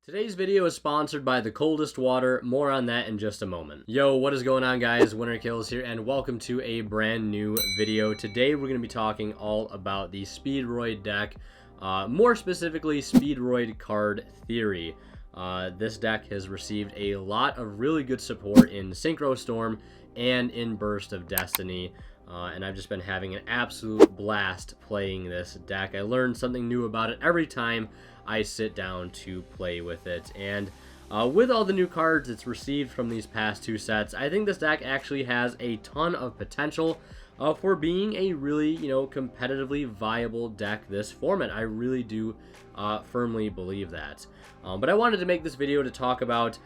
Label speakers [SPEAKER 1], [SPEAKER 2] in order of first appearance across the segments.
[SPEAKER 1] Today's video is sponsored by the coldest water. More on that in just a moment. Yo, what is going on, guys? Winter Kills here, and welcome to a brand new video. Today we're going to be talking all about the Speedroid deck, more specifically Speedroid card theory. This deck has received a lot of really good support in Synchro Storm and in Burst of Destiny. And I've just been having an absolute blast playing this deck. I learn something new about it every time I sit down to play with it. And with all the new cards it's received from these past two sets, I think this deck actually has a ton of potential for being a really, competitively viable deck this format. I really do firmly believe that. But I wanted to make this video to talk about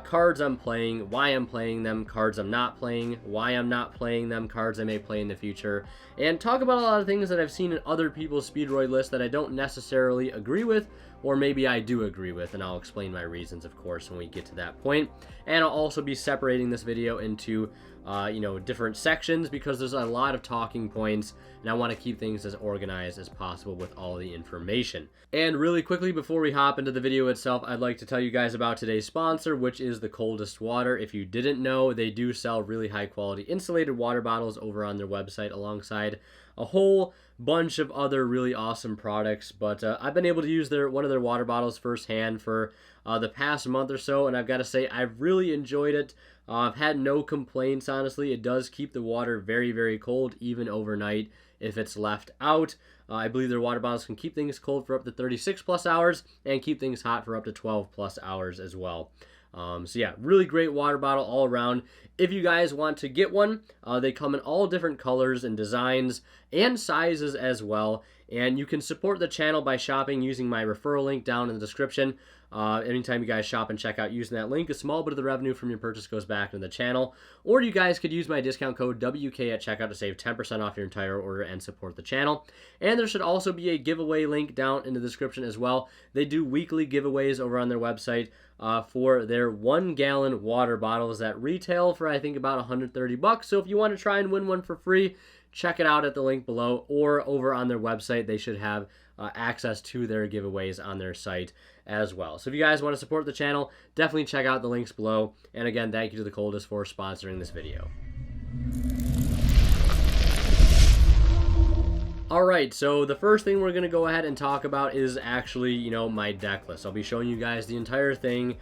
[SPEAKER 1] cards I'm playing, why I'm playing them, cards I'm not playing, why I'm not playing them, cards I may play in the future, and talk about a lot of things that I've seen in other people's Speedroid lists that I don't necessarily agree with, or maybe I do agree with, and I'll explain my reasons, of course, when we get to that point. And I'll also be separating this video into different sections because there's a lot of talking points, and I want to keep things as organized as possible with all the information. And really quickly, before we hop into the video itself, I'd like to tell you guys about today's sponsor, which is the Coldest Water. If you didn't know, they do sell really high quality insulated water bottles over on their website alongside a whole bunch of other really awesome products. But I've been able to use one of their water bottles firsthand for the past month or so, and I've got to say I've really enjoyed it. I've had no complaints, honestly. It does keep the water very, very cold, even overnight if it's left out. I believe their water bottles can keep things cold for up to 36 plus hours and keep things hot for up to 12 plus hours as well. So yeah, really great water bottle all around. If you guys want to get one, they come in all different colors and designs and sizes as well. And you can support the channel by shopping using my referral link down in the description. Anytime you guys shop and check out using that link, a small bit of the revenue from your purchase goes back into the channel. Or you guys could use my discount code WK at checkout to save 10% off your entire order and support the channel. And there should also be a giveaway link down in the description as well. They do weekly giveaways over on their website for their 1-gallon water bottles that retail for I think about 130 bucks. So if you want to try and win one for free, check it out at the link below, or over on their website. They should have access to their giveaways on their site as well. So if you guys want to support the channel, definitely check out the links below. And again, thank you to the Coldest for sponsoring this video. Alright, so the first thing we're going to go ahead and talk about is actually, my deck list. I'll be showing you guys the entire thing,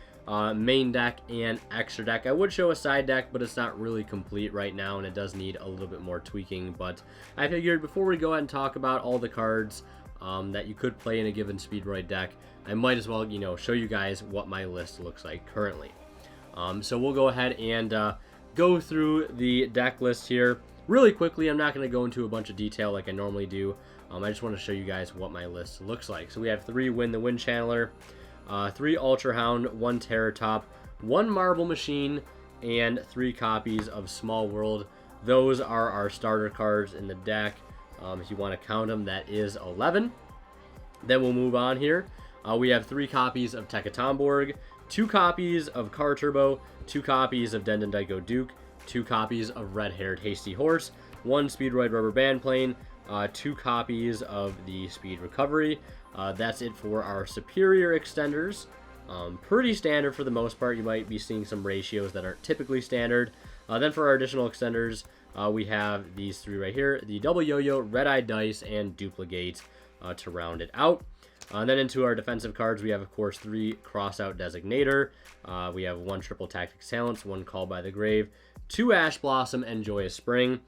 [SPEAKER 1] main deck and extra deck. I would show a side deck, but it's not really complete right now, and it does need a little bit more tweaking. But I figured before we go ahead and talk about all the cards that you could play in a given Speedroid deck, I might as well, show you guys what my list looks like currently. So we'll go ahead and go through the deck list here really quickly. I'm not going to go into a bunch of detail like I normally do. I just want to show you guys what my list looks like. So we have 3 Wynn the Wind Channeler, 3 Ultra Hound, 1 Terror Top, 1 Marble Machine, and 3 copies of Small World. Those are our starter cards in the deck. If you want to count them, that is 11. Then we'll move on here. We have 3 copies of Taketomborg, 2 copies of CarTurbo, 2 copies of Denden Daiko Duke, 2 copies of Red Haired Hasty Horse, 1 Speedroid Rubber Band Plane, 2 copies of the Speed Recovery. That's it for our superior extenders. Pretty standard for the most part. You might be seeing some ratios that aren't typically standard. Then for our additional extenders, we have these 3 right here: the Double Yo-Yo, Red Eye Dice, and Dupligate to round it out. And then into our defensive cards, we have, of course, 3 Crossout Designator. We have 1 Triple Tactics Talents, 1 Call by the Grave, 2 Ash Blossom and Joyous Spring,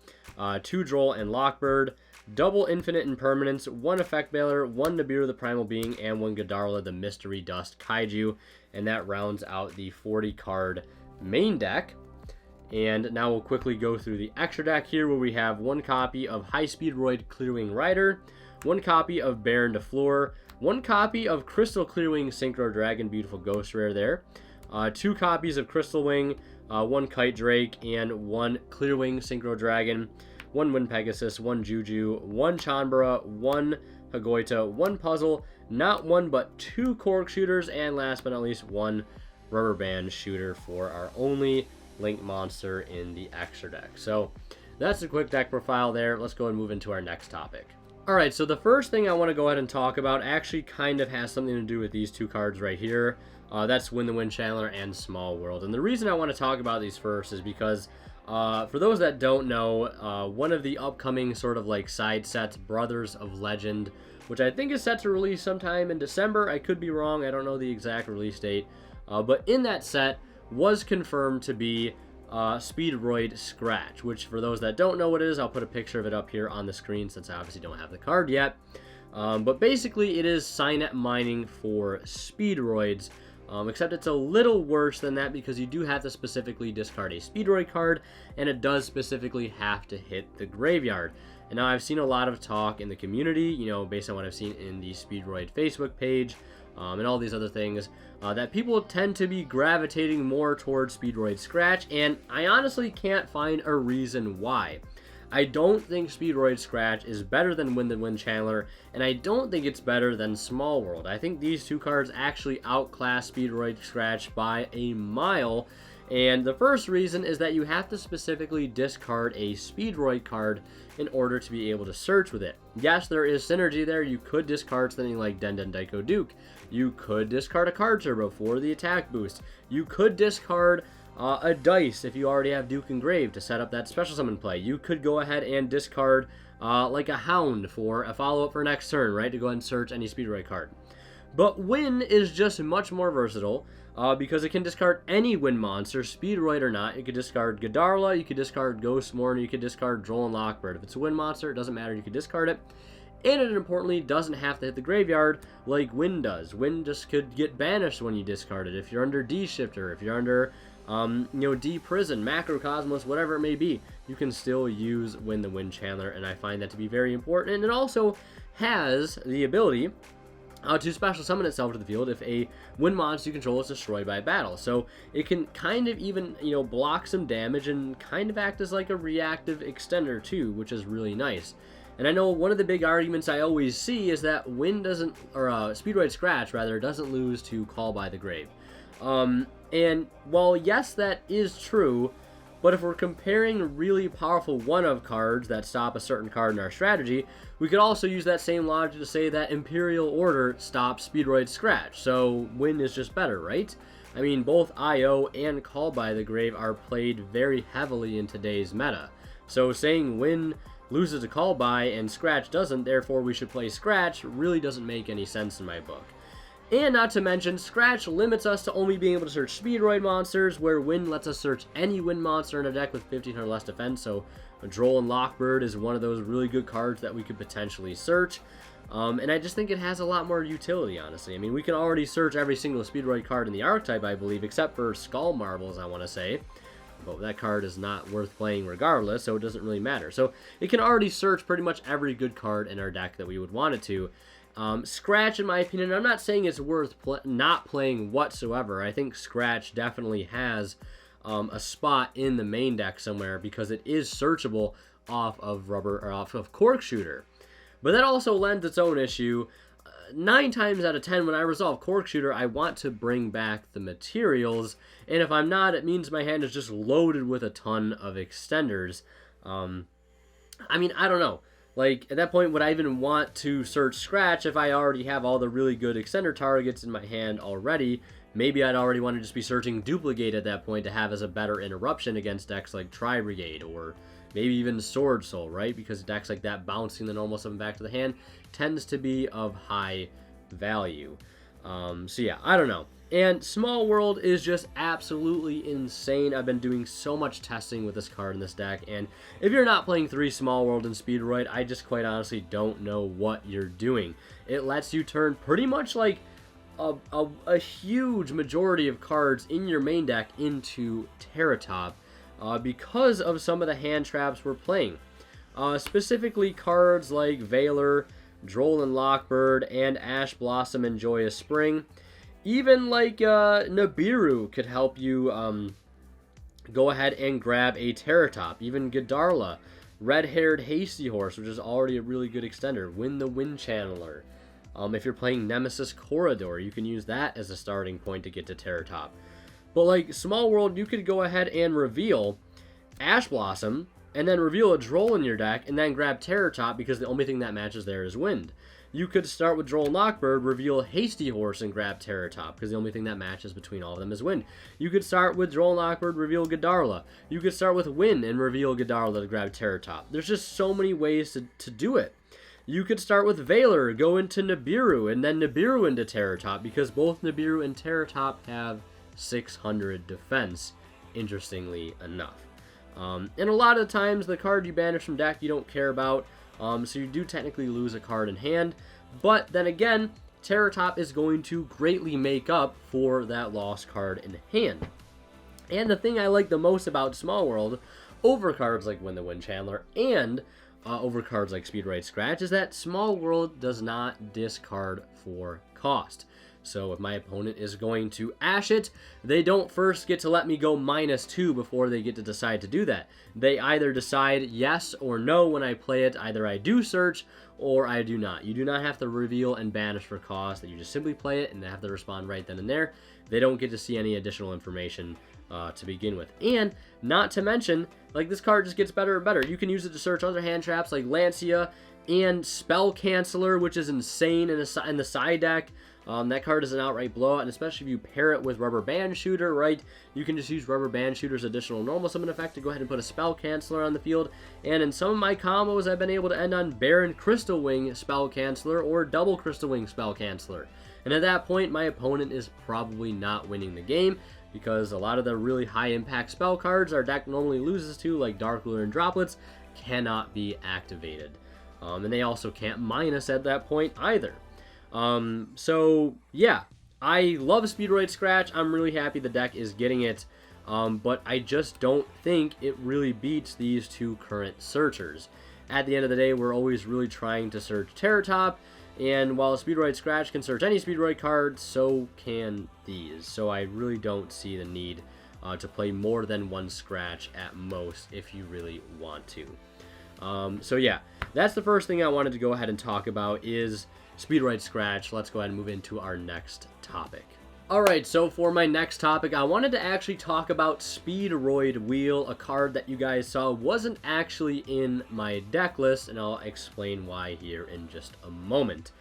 [SPEAKER 1] 2 Droll and Lockbird, double Infinite Impermanence, 1 Effect Bailer, 1 Nibiru the Primal Being, and 1 Godarla the Mystery Dust Kaiju. And that rounds out the 40 card main deck. And now we'll quickly go through the extra deck here, where we have 1 copy of High Speedroid Clearwing Rider, 1 copy of Baron de Fleur, 1 copy of Crystal Clearwing Synchro Dragon, beautiful ghost rare there, 2 copies of Crystal Wing, 1 Kite Drake, and 1 Clearwing Synchro Dragon, 1 Wind Pegasus, 1 Juju, 1 Chanbara, 1 Hagoita, 1 Puzzle, not 1 but 2 Cork Shooters, and last but not least 1 Rubber Band Shooter for our only Link monster in the extra deck. So that's a quick deck profile there. Let's go and move into our next topic. Alright, so the first thing I want to go ahead and talk about actually kind of has something to do with these 2 cards right here. That's Wynn the Wind Chandler and Small World. And the reason I want to talk about these first is because for those that don't know, one of the upcoming sort of like side sets, Brothers of Legend, which I think is set to release sometime in December. I could be wrong. I don't know the exact release date. But in that set was confirmed to be Speedroid Scratch, which for those that don't know what it is, I'll put a picture of it up here on the screen since I obviously don't have the card yet. But basically it is signet mining for Speedroids, except it's a little worse than that because you do have to specifically discard a Speedroid card, and it does specifically have to hit the graveyard. And now I've seen a lot of talk in the community, you know, based on what I've seen in the Speedroid Facebook page, and all these other things, that people tend to be gravitating more towards Speedroid Scratch, and I honestly can't find a reason why. I don't think Speedroid Scratch is better than Wynn the Wind Chandler, and I don't think it's better than Small World. I think these two cards actually outclass Speedroid Scratch by a mile, and the first reason is that you have to specifically discard a Speedroid card in order to be able to search with it. Yes, there is synergy there. You could discard something like Den Den Daiko Duke. You could discard a CarTurbo for the attack boost. You could discard a dice if you already have Duke engraved to set up that special summon play. You could go ahead and discard like a Hound for a follow-up for next turn, right? To go ahead and search any Speedroid card. But Wynn is just much more versatile because it can discard any Wynn monster, Speedroid or not. You could discard Godarla, you could discard Ghostmourner, you could discard Droll and Lockbird. If it's a Wynn monster, it doesn't matter, you could discard it. And it importantly doesn't have to hit the graveyard like Wynn does. Wynn just could get banished when you discard it. If you're under D-Shifter, if you're under you know, D-Prison, Macrocosmos, whatever it may be, you can still use Wynn the Wind Chandler, and I find that to be very important. And it also has the ability to special summon itself to the field if a Wynn monster you control is destroyed by battle. So it can kind of even, you know, block some damage and kind of act as like a reactive extender too, which is really nice. And I know one of the big arguments I always see is that Wynn doesn't, or Speedroid Scratch rather, doesn't lose to Call by the Grave. And while yes, that is true, but if we're comparing really powerful one-of cards that stop a certain card in our strategy, we could also use that same logic to say that Imperial Order stops Speedroid Scratch, so Wynn is just better, right? I mean, both IO and Call by the Grave are played very heavily in today's meta, so saying Wynn loses to Call by and Scratch doesn't, therefore we should play Scratch, really doesn't make any sense in my book. And not to mention, Scratch limits us to only being able to search Speedroid monsters, where Wynn lets us search any Wynn monster in a deck with 15 or less defense, so Droll and Lockbird is one of those really good cards that we could potentially search. And I just think it has a lot more utility, honestly. I mean, we can already search every single Speedroid card in the archetype, I believe, except for Skull Marbles, I want to say. But that card is not worth playing regardless, so it doesn't really matter. So it can already search pretty much every good card in our deck that we would want it to. Scratch, in my opinion, I'm not saying it's worth not playing whatsoever. I think Scratch definitely has a spot in the main deck somewhere because it is searchable off of Cork Shooter. But that also lends its own issue. 9 times out of 10, when I resolve Cork Shooter, I want to bring back the materials, and if I'm not, it means my hand is just loaded with a ton of extenders. I mean, I don't know. Like, at that point, would I even want to search Scratch if I already have all the really good extender targets in my hand already? Maybe I'd already want to just be searching Dupligate at that point to have as a better interruption against decks like Tri-Brigade, or maybe even Sword Soul, right? Because decks like that bouncing the normal summon back to the hand tends to be of high value. So yeah, I don't know. And Small World is just absolutely insane. I've been doing so much testing with this card in this deck, and if you're not playing 3 Small World and Speedroid, I just quite honestly don't know what you're doing. It lets you turn pretty much like a huge majority of cards in your main deck into Terratop because of some of the hand traps we're playing. Specifically cards like Veiler, Droll and Lockbird, and Ash Blossom and Joyous Spring. Even like Nibiru could help you go ahead and grab a Terratop. Even Godarla, Red-Haired Hasty Horse, which is already a really good extender. Wynn the Wind Channeler. If you're playing Nemesis Corridor, you can use that as a starting point to get to Terratop. But like Small World, you could go ahead and reveal Ash Blossom, and then reveal a Droll in your deck, and then grab Terratop because the only thing that matches there is Wind. You could start with Droll Knockbird, reveal Hasty Horse, and grab Terror Top, because the only thing that matches between all of them is Wynn. You could start with Droll Knockbird, reveal Godarla. You could start with Wynn and reveal Godarla to grab Terror Top. There's just so many ways to do it. You could start with Valor, go into Nibiru, and then Nibiru into Terror Top, because both Nibiru and Terror Top have 600 defense, interestingly enough. And a lot of the times, the card you banish from deck you don't care about, so you do technically lose a card in hand, but then again, Terror Top is going to greatly make up for that lost card in hand. And the thing I like the most about Small World, over cards like Win the Wind Chandler, and over cards like Speedroid Scratch, is that Small World does not discard for cost. So if my opponent is going to Ash it, they don't first get to let me go -2 before they get to decide to do that. They either decide yes or no when I play it. Either I do search or I do not. You do not have to reveal and banish for cost. That you just simply play it and they have to respond right then and there. They don't get to see any additional information to begin with. And not to mention, like, this card just gets better and better. You can use it to search other hand traps like Lancia and Spell Canceller, which is insane in the side deck. That card is an outright blowout, and especially if you pair it with Rubber Band Shooter, right? You can just use Rubber Band Shooter's additional normal summon effect to go ahead and put a Spell Canceller on the field. And in some of my combos, I've been able to end on Baron Crystal Wing Spell Canceller or Double Crystal Wing Spell Canceller. And at that point, my opponent is probably not winning the game, because a lot of the really high impact spell cards our deck normally loses to, like Dark Lure and Droplets, cannot be activated. And they also can't minus at that point either. So yeah, I love Speedroid Scratch. I'm really happy the deck is getting it, but I just don't think it really beats these two current searchers. At the end of the day, we're always really trying to search Terror Top, and while Speedroid Scratch can search any Speedroid card, so can these. So I really don't see the need to play more than one Scratch at most if you really want to. So yeah, that's the first thing I wanted to go ahead and talk about is Speedroid Scratch. Let's go ahead and move into our next topic. Alright, so for my next topic, I wanted to actually talk about Speedroid Wheel, a card that you guys saw wasn't actually in my deck list, and I'll explain why here in just a moment.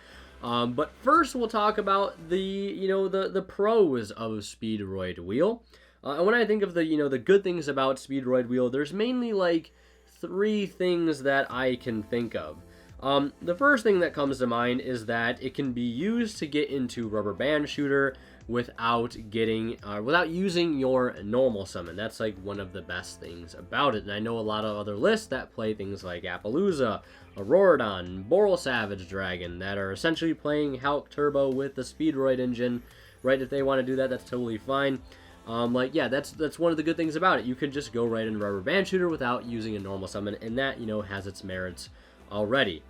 [SPEAKER 1] But first, we'll talk about the pros of Speedroid Wheel. And when I think of the good things about Speedroid Wheel, there's mainly like 3 things that I can think of. The first thing that comes to mind is that it can be used to get into Rubber Band Shooter without using your normal summon. That's like one of the best things about it. And I know a lot of other lists that play things like Appaloosa, Auroradon, Boral Savage Dragon that are essentially playing CarTurbo with the Speedroid engine, right? If they want to do that, that's totally fine. Yeah, that's one of the good things about it. You can just go right into Rubber Band Shooter without using a normal summon, and that, has its merits already.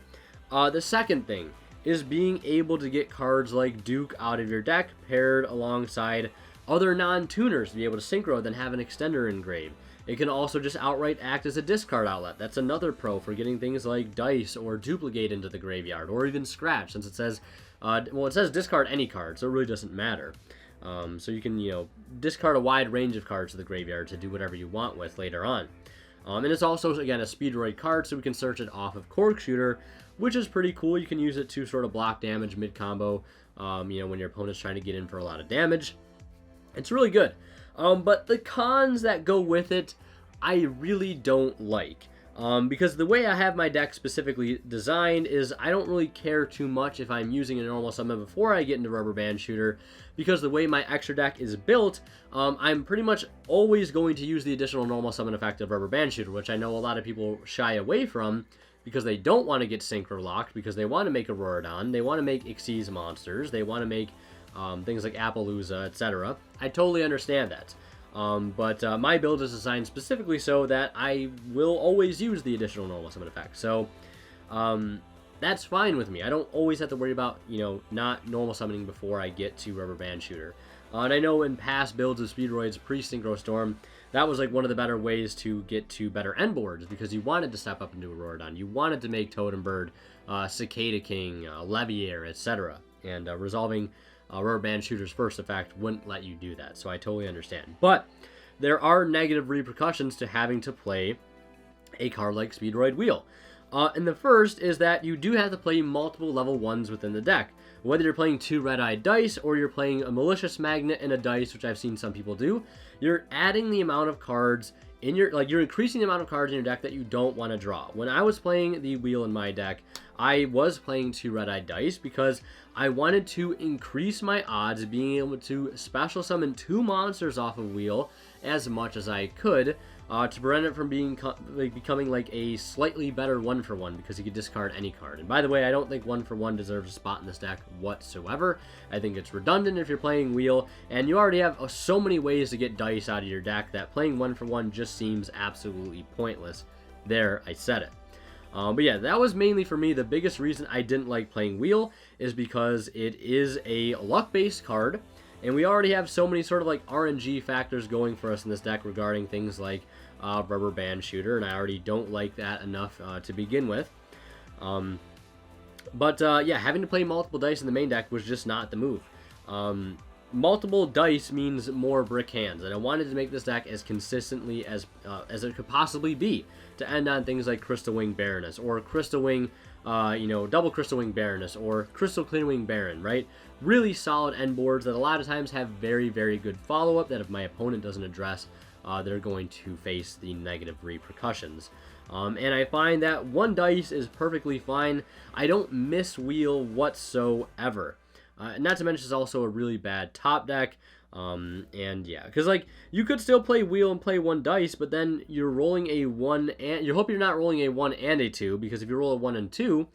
[SPEAKER 1] The second thing is being able to get cards like Duke out of your deck paired alongside other non-tuners to be able to synchro, then have an extender engraved. It can also just outright act as a discard outlet. That's another pro for getting things like Dice or Dupligate into the graveyard, or even Scratch, since it says, it says discard any card, so it really doesn't matter. So you can, discard a wide range of cards to the graveyard to do whatever you want with later on. And it's also, again, a Speedroid card, so we can search it off of Cork Shooter, which is pretty cool. You can use it to sort of block damage mid-combo, when your opponent's trying to get in for a lot of damage. It's really good. But the cons that go with it, I really don't like. Because the way I have my deck specifically designed is I don't really care too much if I'm using a normal summon before I get into Rubber Band Shooter, because the way my extra deck is built, I'm pretty much always going to use the additional normal summon effect of Rubber Band Shooter, which I know a lot of people shy away from because they don't want to get Synchro locked, because they want to make Auroradon, they want to make Xyz monsters, they want to make things like Appaloosa, etc. I totally understand that. But my build is designed specifically so that I will always use the additional normal summon effect. So that's fine with me. I don't always have to worry about, not normal summoning before I get to Rubber Band Shooter. And I know in past builds of Speedroids pre-Synchro Storm, that was like one of the better ways to get to better end boards, because you wanted to step up into Auroradon. You wanted to make Totem Bird, Cicada King, Leviair, etc. And resolving Rubber Band Shooter's first effect wouldn't let you do that, so I totally understand. But there are negative repercussions to having to play a card like Speedroid Wheel. And the first is that you do have to play multiple level 1s within the deck. Whether you're playing 2 red-eyed dice or you're playing a malicious magnet and a dice, which I've seen some people do, you're adding the amount of cards in your, like, you're increasing the amount of cards in your deck that you don't want to draw. When I was playing the wheel in my deck, I was playing 2 red-eyed dice because I wanted to increase my odds of being able to special summon 2 monsters off of wheel as much as I could, to prevent it from becoming like a slightly better 1-for-1, because you could discard any card. And by the way, I don't think 1-for-1 deserves a spot in this deck whatsoever. I think it's redundant if you're playing wheel, and you already have so many ways to get dice out of your deck that playing 1-for-1 just seems absolutely pointless. There, I said it. But yeah, that was mainly for me. The biggest reason I didn't like playing wheel is because it is a luck-based card, and we already have so many sort of like RNG factors going for us in this deck regarding things like rubber band shooter, and I already don't like that enough to begin with. Yeah, having to play multiple dice in the main deck was just not the move. Multiple dice means more brick hands, and I wanted to make this deck as consistently as it could possibly be, to end on things like Crystal Wing Baroness, or Crystal Wing, double Crystal Wing Baroness, or Crystal Clear Wing Baron, right? Really solid end boards that a lot of times have very, very good follow-up that if my opponent doesn't address, they're going to face the negative repercussions. And I find that 1 dice is perfectly fine. I don't miss wheel whatsoever. Not to mention it's also a really bad top deck. And yeah, because like you could still play wheel and play 1 dice, but then you're rolling a 1 and you hope you're not rolling a 1 and a 2, because if you roll a 1 and 2,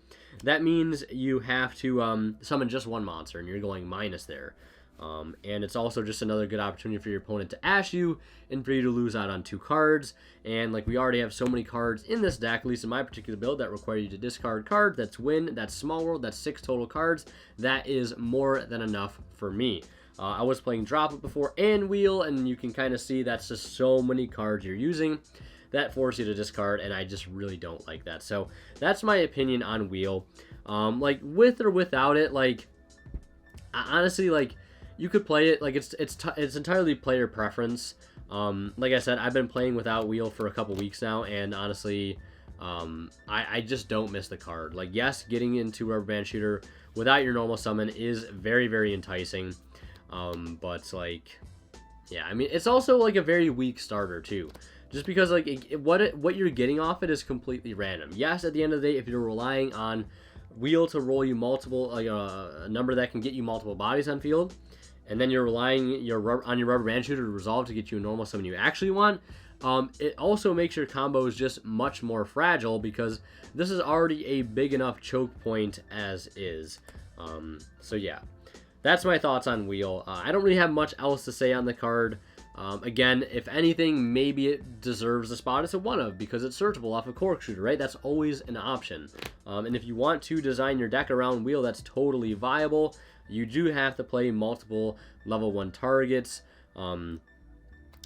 [SPEAKER 1] that means you have to summon just 1 monster, and you're going minus there. And it's also just another good opportunity for your opponent to ash you and for you to lose out on 2 cards. And like we already have so many cards in this deck, at least in my particular build, that require you to discard cards. That's Wynn, that's Small World, that's 6 total cards. That is more than enough for me. I was playing Drop It before and Wheel, and you can kind of see that's just so many cards you're using that force you to discard, and I just really don't like that. So that's my opinion on Wheel. Like with or without it, like honestly, like you could play it, like it's entirely player preference. Like I said, I've been playing without wheel for a couple weeks now, and honestly, I just don't miss the card. Like, yes, getting into Rubber Band Shooter without your normal summon is very, very enticing. But like, yeah, I mean, it's also like a very weak starter too. Just because like what you're getting off it is completely random. Yes, at the end of the day, if you're relying on wheel to roll you multiple, like a number that can get you multiple bodies on field, and then you're relying on your Rubber Band Shooter to resolve to get you a normal summon you actually want, it also makes your combos just much more fragile, because this is already a big enough choke point as is. So yeah, that's my thoughts on wheel. I don't really have much else to say on the card. Again, if anything, maybe it deserves a spot as a 1-of, because it's searchable off a Cork shooter, right? That's always an option. And if you want to design your deck around wheel, that's totally viable. You do have to play multiple level 1 targets, and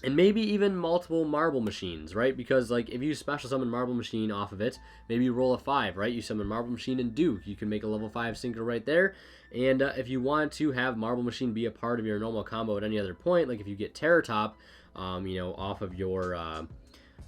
[SPEAKER 1] maybe even multiple Marble Machines, right? Because like if you special summon Marble Machine off of it, maybe you roll a 5, right? You summon Marble Machine and Duke. You can make a level 5 Synchro right there. And if you want to have Marble Machine be a part of your normal combo at any other point, like if you get Terror Top, off of your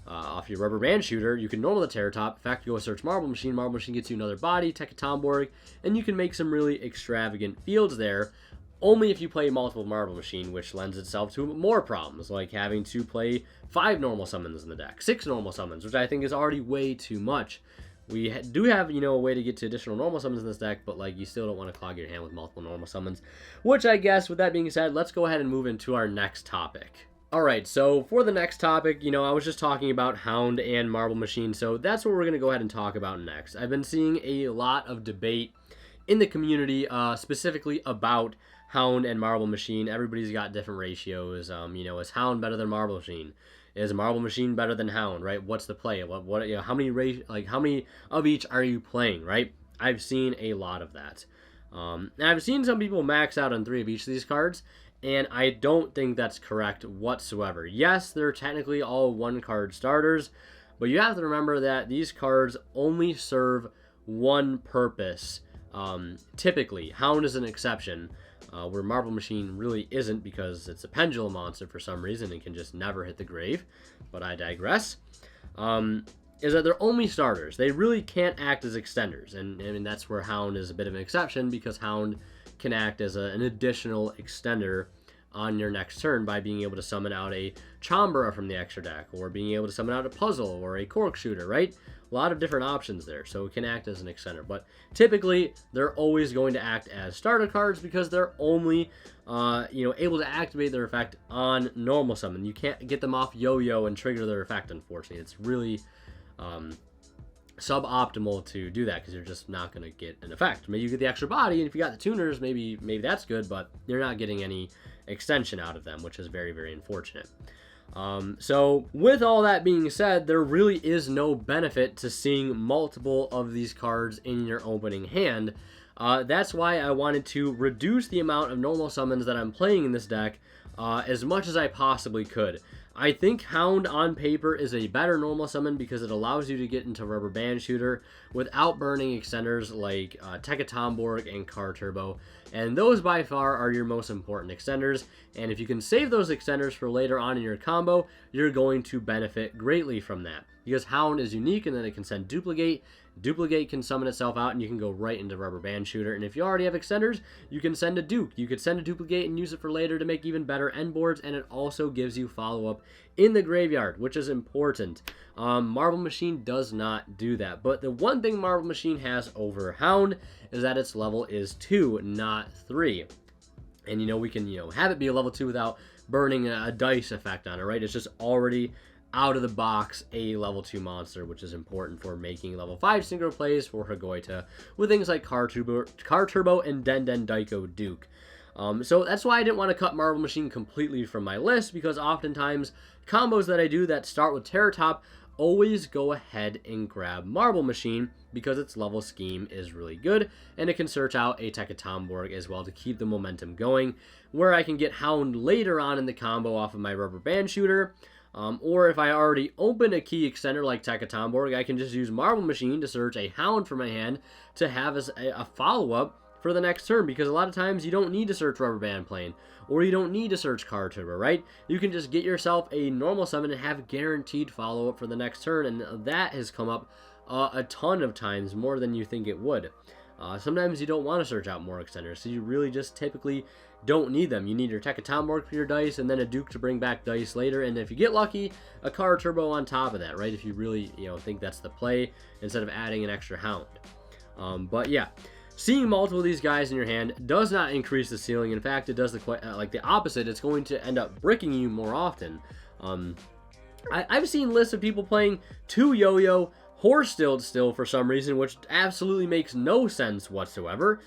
[SPEAKER 1] Rubber Band Shooter, you can normal the Terror Top. In fact, you go search Marble Machine. Marble Machine gets you another body, Taketomborg, and you can make some really extravagant fields there. Only if you play multiple Marble Machine, which lends itself to more problems, like having to play 5 normal summons in the deck, 6 normal summons, which I think is already way too much. We do have, a way to get to additional normal summons in this deck, but like you still don't want to clog your hand with multiple normal summons. Which I guess, with that being said, let's go ahead and move into our next topic. Alright, so for the next topic, I was just talking about Hound and Marble Machine, so that's what we're going to go ahead and talk about next. I've been seeing a lot of debate in the community, specifically about Hound and Marble Machine. Everybody's got different ratios. Is Hound better than Marble Machine? Is Marble Machine better than Hound, right? What's the play? How many of each are you playing, right? I've seen a lot of that. And I've seen some people max out on 3 of each of these cards, and I don't think that's correct whatsoever. Yes, they're technically all 1-card starters, but you have to remember that these cards only serve one purpose. Typically, Hound is an exception, where Marble Machine really isn't, because it's a pendulum monster for some reason and can just never hit the grave, but I digress. is that they're only starters. They really can't act as extenders, and I mean that's where Hound is a bit of an exception, because Hound can act as an additional extender on your next turn by being able to summon out a Chambara from the extra deck, or being able to summon out a Puzzle or a Cork shooter, right? A lot of different options there, so it can act as an extender. But typically, they're always going to act as starter cards because they're only, able to activate their effect on normal summon. You can't get them off Yo-Yo and trigger their effect, unfortunately. It's really suboptimal to do that because you're just not going to get an effect. Maybe you get the extra body, and if you got the tuners, maybe that's good, but you're not getting any extension out of them, which is very, very unfortunate. So with all that being said, there really is no benefit to seeing multiple of these cards in your opening hand. That's why I wanted to reduce the amount of normal summons that I'm playing in this deck as much as I possibly could. I think Hound on paper is a better normal summon because it allows you to get into Rubber Band Shooter without burning extenders like Taketomborg and CarTurbo, and those by far are your most important extenders, and if you can save those extenders for later on in your combo, you're going to benefit greatly from that. Because Hound is unique and then it can send Dupligate. Dupligate can summon itself out and you can go right into Rubber Band Shooter. And if you already have extenders, you can send a Duke. You could send a Dupligate and use it for later to make even better end boards, and it also gives you follow-up in the graveyard, which is important. Marble Machine does not do that. But the one thing Marble Machine has over Hound is that its level is 2, not 3. And, we can, have it be a level 2 without burning a dice effect on it, right? It's just already out of the box a level 2 monster, which is important for making level 5 synchro plays for Hagoita with things like CarTurbo and Den Daiko Duke. So that's why I didn't want to cut Marble Machine completely from my list, because oftentimes combos that I do that start with Terror Top always go ahead and grab Marble Machine because its level scheme is really good, and it can search out a Taketomborg as well to keep the momentum going, where I can get Hound later on in the combo off of my Rubber Band Shooter. Or if I already open a key extender like Taketomborg, I can just use Marble Machine to search a Hound from my hand to have as a follow-up for the next turn, because a lot of times you don't need to search Rubber Band Plane, or you don't need to search CarTurbo, right? You can just get yourself a normal summon and have guaranteed follow-up for the next turn, and that has come up a ton of times, more than you think it would. Sometimes you don't want to search out more extenders, so you really just typically don't need them. You need your Taketomborg for your dice, and then a Duke to bring back dice later, and if you get lucky, a CarTurbo on top of that, right? If you really, think that's the play, instead of adding an extra Hound. But yeah, seeing multiple of these guys in your hand does not increase the ceiling. In fact, it does the opposite. It's going to end up bricking you more often. I've seen lists of people playing 2 Yo-Yo, Horse still for some reason, which absolutely makes no sense whatsoever.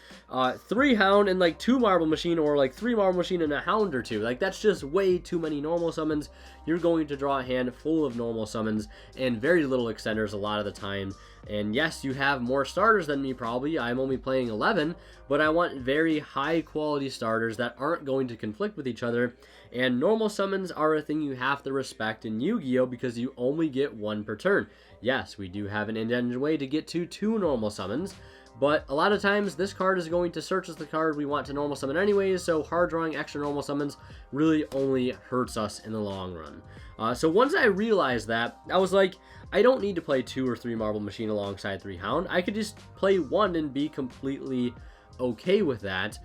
[SPEAKER 1] 3 Hound and 2 Marble Machine, or 3 Marble Machine and a Hound or 2. That's just way too many normal summons. You're going to draw a hand full of normal summons and very little extenders a lot of the time. And yes, you have more starters than me probably. I'm only playing 11, but I want very high quality starters that aren't going to conflict with each other. And normal summons are a thing you have to respect in Yu-Gi-Oh! Because you only get 1 per turn. Yes, we do have an in-engine way to get to 2 normal summons, but a lot of times this card is going to search as the card we want to normal summon anyways, so hard drawing extra normal summons really only hurts us in the long run. So once I realized that, I was like, I don't need to play 2 or 3 Marble Machine alongside 3 Hound. I could just play 1 and be completely okay with that.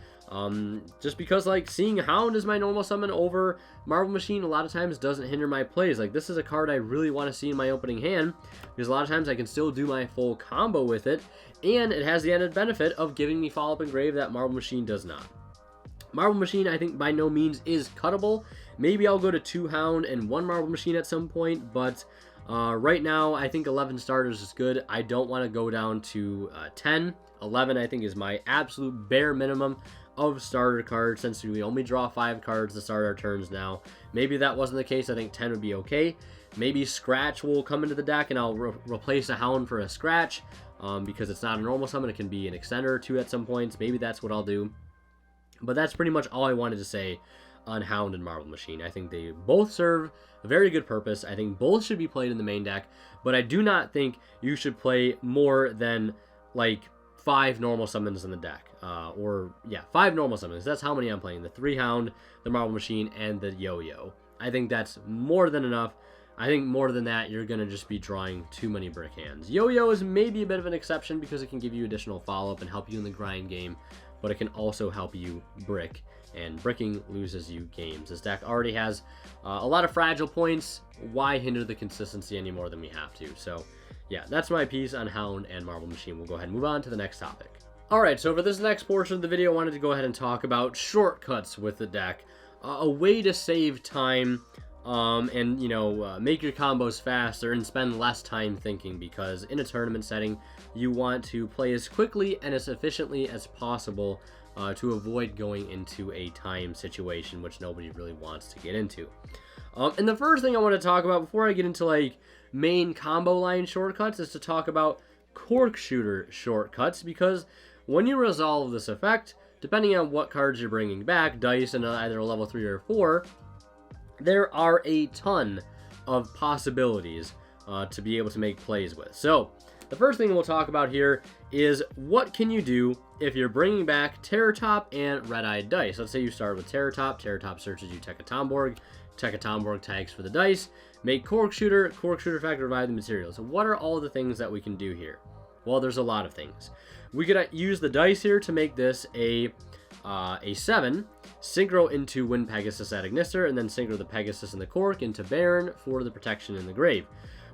[SPEAKER 1] Just because seeing Hound as my normal summon over Marble Machine a lot of times doesn't hinder my plays. This is a card I really want to see in my opening hand, because a lot of times I can still do my full combo with it, and it has the added benefit of giving me follow-up engrave that Marble Machine does not. Marble Machine, I think, by no means is cuttable. Maybe I'll go to 2 Hound and 1 Marble Machine at some point, but right now I think 11 starters is good. I don't want to go down to 10. 11 I think is my absolute bare minimum of starter cards, since we only draw 5 cards to start our turns now. Maybe that wasn't the case. I think 10 would be okay. Maybe Scratch will come into the deck and I'll replace a Hound for a Scratch, because it's not a normal summon. It can be an extender or 2 at some points. Maybe that's what I'll do. But that's pretty much all I wanted to say on Hound and Marble Machine. I think they both serve a very good purpose. I think both should be played in the main deck, but I do not think you should play more than 5 normal summons in the deck. 5 normal summons. That's how many I'm playing. The 3 Hound, the Marble Machine, and the Yo-Yo. I think that's more than enough I think more than that, you're going to just be drawing too many brick hands. Yo-Yo is maybe a bit of an exception because it can give you additional follow-up and help you in the grind game, but it can also help you brick, and bricking loses you games. This deck already has a lot of fragile points. Why hinder the consistency any more than we have to? So yeah, that's my piece on Hound and Marble Machine. We'll go ahead and move on to the next topic. Alright, so for this next portion of the video, I wanted to go ahead and talk about shortcuts with the deck. A way to save time and, you know, make your combos faster and spend less time thinking, because in a tournament setting, you want to play as quickly and as efficiently as possible to avoid going into a time situation, which nobody really wants to get into. And the first thing I want to talk about before I get into, like, main combo line shortcuts is to talk about cork shooter shortcuts, because when you resolve this effect, depending on what cards you're bringing back, dice and either a level 3 or 4, there are a ton of possibilities to be able to make plays with. So the first thing we'll talk about here is what can you do if you're bringing back Terror Top and Red-Eyed Dice. Let's say you start with Terror Top. Terror Top searches you Taketomborg. Taketomborg tags for the dice. Make Cork Shooter effect, revive the materials. So what are all the things that we can do here? Well, there's a lot of things. We could use the dice here to make this a 7, Synchro into Wynn Pegasus at Ignister, and then Synchro the Pegasus and the Cork into Baron for the protection in the grave.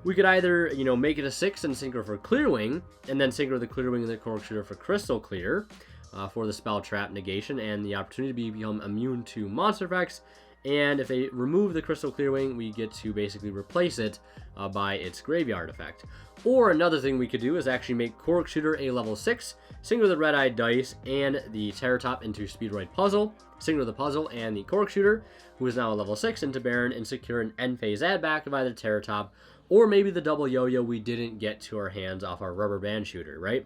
[SPEAKER 1] We could either, you know, make it a 6 and Synchro for Clearwing, and then Synchro the Clearwing and the Cork Shooter for Crystal Clear for the spell trap negation and the opportunity to become immune to monster effects. And if they remove the Crystal Clearwing, we get to basically replace it by its graveyard effect. Or another thing we could do is actually make Cork Shooter a level 6, Synchro the Red-Eyed Dice and the Terror Top into Speedroid Puzzle, Synchro the Puzzle and the Cork Shooter, who is now a level 6, into Baron, and secure an end phase add back of either Terror Top or maybe the double yo-yo we didn't get to our hands off our Rubber Band Shooter, right?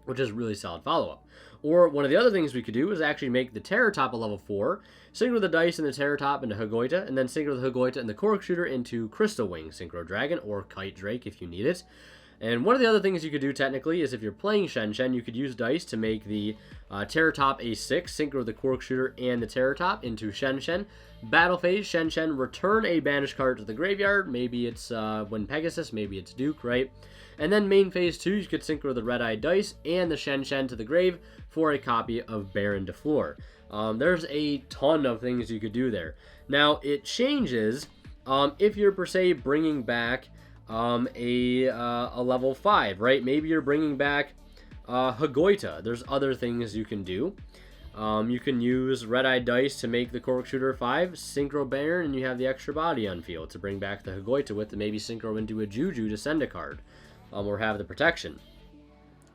[SPEAKER 1] Which is really solid follow-up. Or one of the other things we could do is actually make the Terror Top a level 4, Synchro the Dice and the Terror Top into Hagoita, and then Synchro the Hagoita and the Cork Shooter into Crystal Wing, Synchro Dragon, or Kite Drake if you need it. And one of the other things you could do technically is if you're playing Shen Shen, you could use dice to make the Terror Top a 6, Synchro the Cork Shooter and the Terror Top into Shen Shen. Battle phase, Shen Shen, return a banished card to the graveyard. Maybe it's Wynn Pegasus, maybe it's Duke, right? And then main phase 2, you could Synchro the Red-Eyed Dice and the Shen Shen to the grave for a copy of Baron de Fleur. There's a ton of things you could do there. Now, it changes if you're, per se, bringing back a level 5, right? Maybe you're bringing back Hagoita. There's other things you can do. You can use Red-Eyed Dice to make the Cork Shooter 5, Synchro Baron, and you have the extra body on field to bring back the Hagoita with, to maybe Synchro into a Juju to send a card, or have the protection.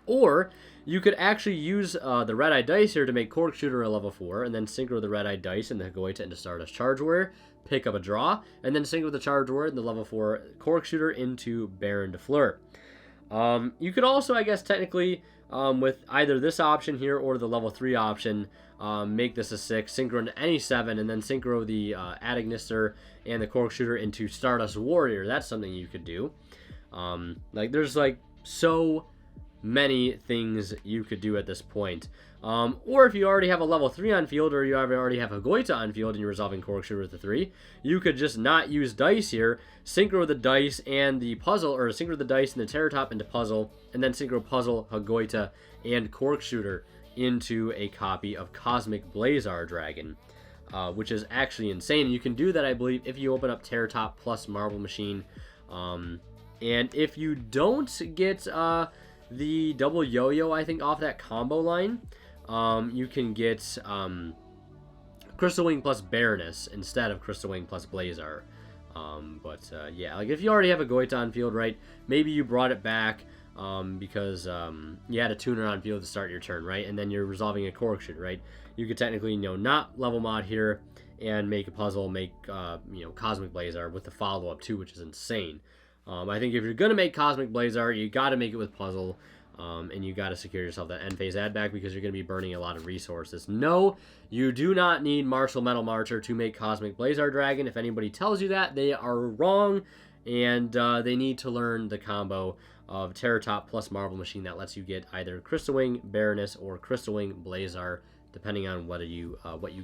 [SPEAKER 1] Or you could actually use the Red-Eyed Dice here to make Cork Shooter a level 4, and then Synchro the Red-Eyed Dice and the Hagoita into Stardust Charge Warrior, pick up a draw, and then Synchro the Charge Warrior and the level 4 Cork Shooter into Baron de Fleur. You could also, I guess, technically, with either this option here or the level 3 option, make this a 6, Synchro into any 7, and then Synchro the Ad Ignister and the Cork Shooter into Stardust Warrior. That's something you could do. Like, there's, like, so many things you could do at this point. Or if you already have a level 3 on field, or you already have a Hagoita on field and you're resolving Cork Shooter with the 3, you could just not use dice here, Synchro the Dice and the Puzzle, or Synchro the Dice and the Terror Top into Puzzle, and then Synchro Puzzle, Hagoita, and Cork Shooter into a copy of Cosmic Blazar Dragon, which is actually insane. You can do that, I believe, if you open up Terror Top plus Marble Machine. And if you don't get the double yo-yo, I think, off that combo line, you can get Crystal Wing plus Baroness instead of Crystal Wing plus Blazar. Yeah, like if you already have a Goita on field, right, maybe you brought it back because you had a tuner on field to start your turn, right, and then you're resolving a Cork Shooter, right, you could technically, you know, not level mod here and make a puzzle, make, you know, Cosmic Blazar with the follow-up too, which is insane. I think if you're going to make Cosmic Blazar, you got to make it with Puzzle, and you got to secure yourself that end phase add back because you're going to be burning a lot of resources. No, you do not need Martial Metal Marcher to make Cosmic Blazar Dragon. If anybody tells you that, they are wrong, and they need to learn the combo of Terror Top plus Marble Machine that lets you get either Crystal Wing Baroness or Crystal Wing Blazar depending on what you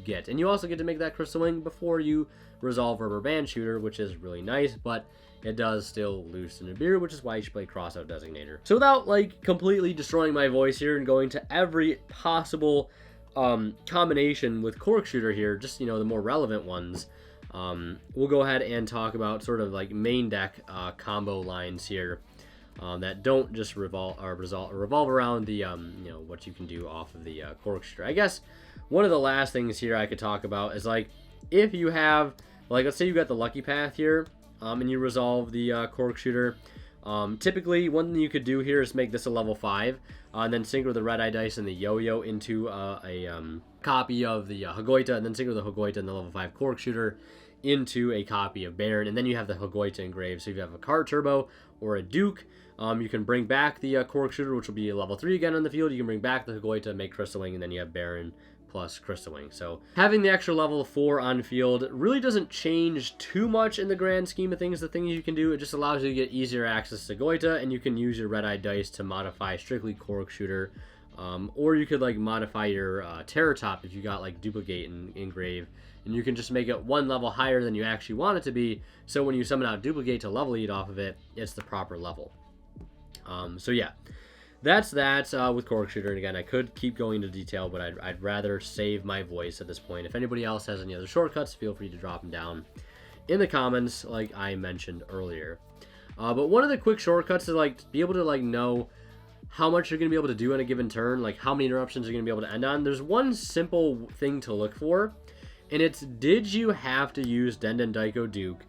[SPEAKER 1] get. And you also get to make that crystal wing before you resolve rubber band shooter, which is really nice, but it does still loosen a beer, which is why you should play Crossout Designator. So without like completely destroying my voice here and going to every possible combination with Cork shooter here, just, you know, the more relevant ones, we'll go ahead and talk about sort of like main deck combo lines here that don't just revolve around the you know, what you can do off of the Cork shooter. I guess one of the last things here I could talk about is like if you have, like, let's say you got the lucky path here, and you resolve the Cork shooter. Typically, one thing you could do here is make this a level 5, and then synchro the red eye dice and the yo-yo into a copy of the Hagoita, and then synchro the Hagoita and the level 5 Cork shooter into a copy of Baron, and then you have the Hagoita engraved. So if you have a CarTurbo or a Duke, you can bring back the Cork shooter, which will be a level 3 again on the field. You can bring back the Hagoita, make Crystal Wing, and then you have Baron plus Crystal Wing. So having the extra level 4 on field really doesn't change too much in the grand scheme of things. The things you can do, it just allows you to get easier access to Goita, and you can use your red eye dice to modify strictly Cork shooter, or you could like modify your Terratop if you got like Dupligate and engrave, and you can just make it one level higher than you actually want it to be, so when you summon out Dupligate to level lead off of it, it's the proper level. So yeah, that's that with Cork shooter. And again, I could keep going into detail, but I'd rather save my voice at this point. If anybody else has any other shortcuts, feel free to drop them down in the comments like I mentioned earlier. But one of the quick shortcuts is like to be able to like know how much you're going to be able to do in a given turn, like how many interruptions you're going to be able to end on. There's one simple thing to look for, and it's, did you have to use Denden Daiko Duke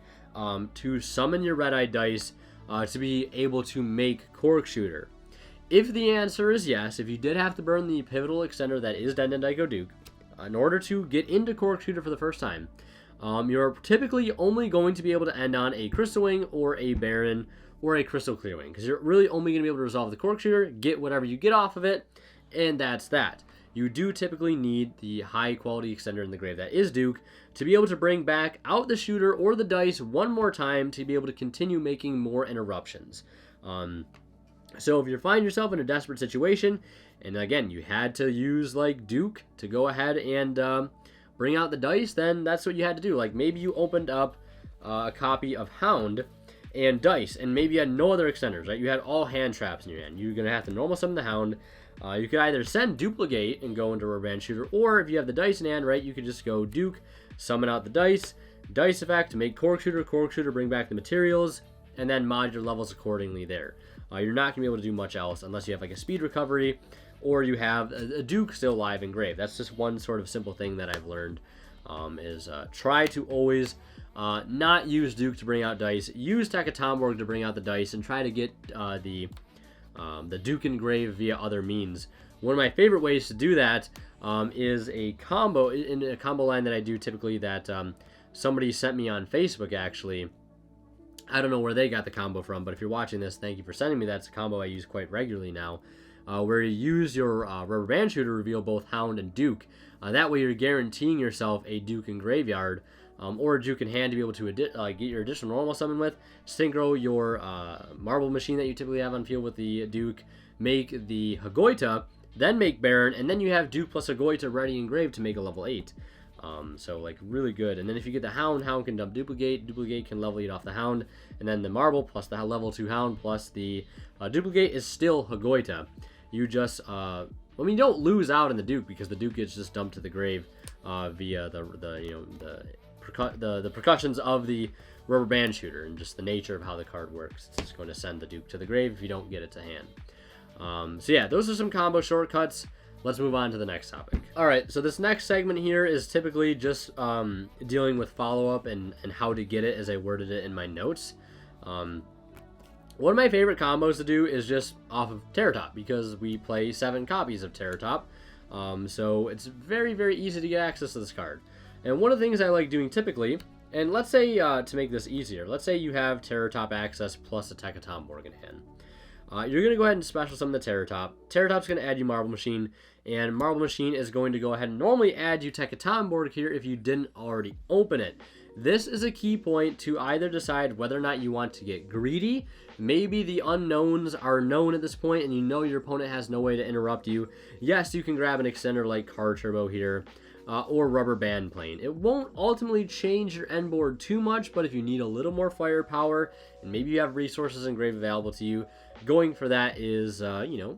[SPEAKER 1] to summon your red eye dice to be able to make Cork shooter? If the answer is yes, if you did have to burn the pivotal extender that is Denden Daiko Duke in order to get into Cork shooter for the first time, you're typically only going to be able to end on a Crystal Wing or a Baron or a Crystal Clear Wing, because you're really only going to be able to resolve the Cork shooter, get whatever you get off of it, and that's that. You do typically need the high quality extender in the grave that is Duke to be able to bring back out the shooter or the dice one more time to be able to continue making more interruptions. So if you find yourself in a desperate situation, and again, you had to use like Duke to go ahead and bring out the dice, then that's what you had to do. Like maybe you opened up a copy of Hound and dice, and maybe you had no other extenders, right? You had all hand traps in your hand. You're going to have to normal summon the Hound. You could either send Dupligate and go into Rubber Band Shooter, or if you have the dice in hand, right, you could just go Duke, summon out the dice effect to make Cork Shooter, bring back the materials, and then mod your levels accordingly there. You're not going to be able to do much else unless you have like a speed recovery, or you have a Duke still live engraved. That's just one sort of simple thing that I've learned, is try to always not use Duke to bring out dice. Use Taketomborg to bring out the dice, and try to get the Duke engraved via other means. One of my favorite ways to do that is a combo, in a combo line that I do typically that somebody sent me on Facebook actually. I don't know where they got the combo from, but if you're watching this, thank you for sending me that. It's a combo I use quite regularly now, where you use your Rubber Band Shooter to reveal both Hound and Duke. That way you're guaranteeing yourself a Duke in graveyard, or a Duke in hand to be able to get your additional normal summon with. Synchro your Marble machine that you typically have on field with the Duke, make the Hagoita, then make Baron, and then you have Duke plus Hagoita ready engraved to make a level 8. So like really good. And then if you get the Hound can dump Dupligate can level it off the Hound, and then the Marble plus the level 2 Hound plus the Dupligate is still Hagoita. You just you don't lose out in the Duke, because the Duke gets just dumped to the grave via the percussions of the Rubber Band Shooter, and just the nature of how the card works. It's just going to send the Duke to the grave if you don't get it to hand. So yeah, those are some combo shortcuts. Let's move on to the next topic. All right, so this next segment here is typically just dealing with follow-up and how to get it, as I worded it in my notes. One of my favorite combos to do is just off of Terratop, because we play 7 copies of Terratop. So it's very, very easy to get access to this card. And one of the things I like doing typically, and let's say to make this easier, let's say you have Terratop access plus a Taketomborg in hand. You're going to go ahead and special summon the Terratop. Terratop's going to add you Marble Machine, and Marble Machine is going to go ahead and normally add you Taketomborg here if you didn't already open it. This is a key point to either decide whether or not you want to get greedy. Maybe the unknowns are known at this point and you know your opponent has no way to interrupt you. Yes, you can grab an extender like CarTurbo here, or rubber band plane. It won't ultimately change your end board too much, but if you need a little more firepower and maybe you have resources and grave available to you, going for that is, you know,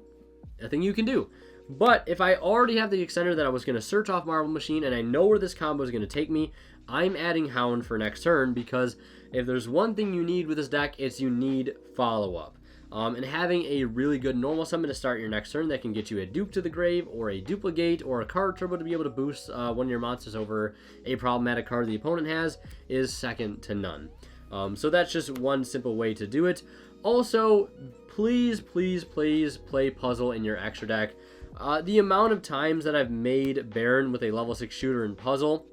[SPEAKER 1] a thing you can do. But if I already have the extender that I was going to search off Marble Machine and I know where this combo is going to take me, I'm adding Hound for next turn, because if there's one thing you need with this deck, it's you need follow-up. And having a really good normal summon to start your next turn that can get you a Dupe to the grave, or a Dupligate, or a CarTurbo to be able to boost one of your monsters over a problematic card the opponent has, is second to none. So that's just one simple way to do it. Also, please, please, please play Puzzle in your extra deck. The amount of times that I've made Baron with a level 6 shooter in Puzzle,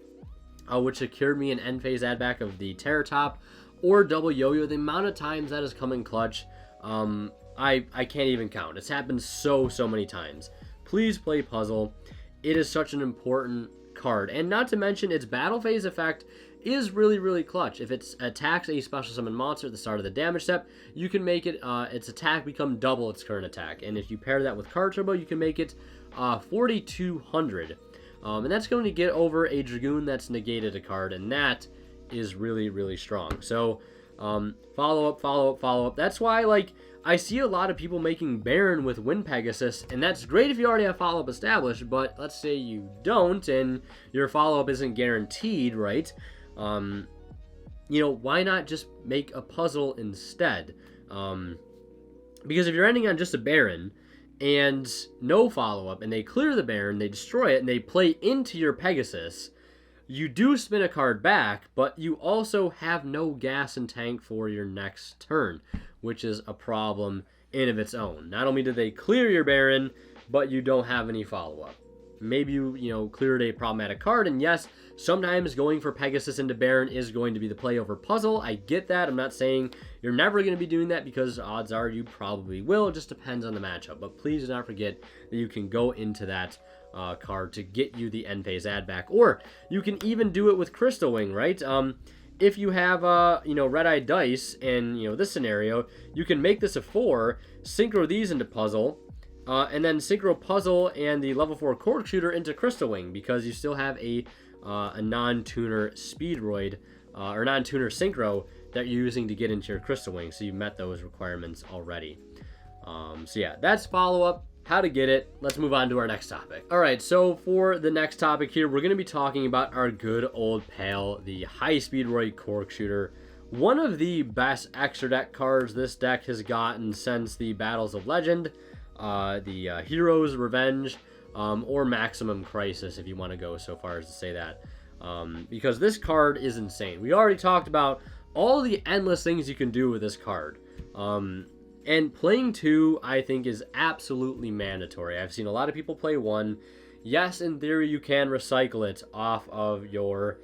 [SPEAKER 1] which secured me an end phase add back of the Terror Top or double yo-yo, the amount of times that has come in clutch, I can't even count. It's happened so many times. Please play Puzzle. It is such an important card, and not to mention its battle phase effect is really clutch. If it attacks a special summon monster at the start of the damage step, you can make it its attack become double its current attack, and if you pair that with CarTurbo, you can make it 4200. And that's going to get over a Dragoon that's negated a card, and that is really strong. So follow up. That's why, like, I see a lot of people making Baron with Wynn Pegasus, and that's great if you already have follow-up established, but let's say you don't and your follow-up isn't guaranteed, right? You know, why not just make a puzzle instead? Because if you're ending on just a Baron and no follow-up, and they clear the Baron, they destroy it, and they play into your Pegasus, you do spin a card back, but you also have no gas and tank for your next turn, which is a problem in of its own. Not only did they clear your Baron, but you don't have any follow-up. Maybe you cleared a problematic card, and yes, sometimes going for Pegasus into Baron is going to be the play over Puzzle. I get that. I'm not saying you're never going to be doing that, because odds are you probably will. It just depends on the matchup. But please do not forget that you can go into that card to get you the end phase add back, or you can even do it with Crystal Wing, right? If you have red-eyed dice in this scenario, you can make this a 4, synchro these into Puzzle, and then synchro Puzzle and the level 4 Cork shooter into Crystal Wing, because you still have a non-tuner Speedroid or non-tuner synchro that you're using to get into your Crystal Wing, so you met those requirements already. So yeah, that's follow-up, how to get it. Let's move on to our next topic. All right, so for the next topic here, we're going to be talking about our good old pal, the High Speedroid Cork shooter. One of the best extra deck cards this deck has gotten since the Battles of Legend, the Hero's Revenge, or Maximum Crisis, if you want to go so far as to say that, because this card is insane. We already talked about all the endless things you can do with this card, and playing 2, I think, is absolutely mandatory. I've seen a lot of people play 1. Yes, in theory, you can recycle it off of your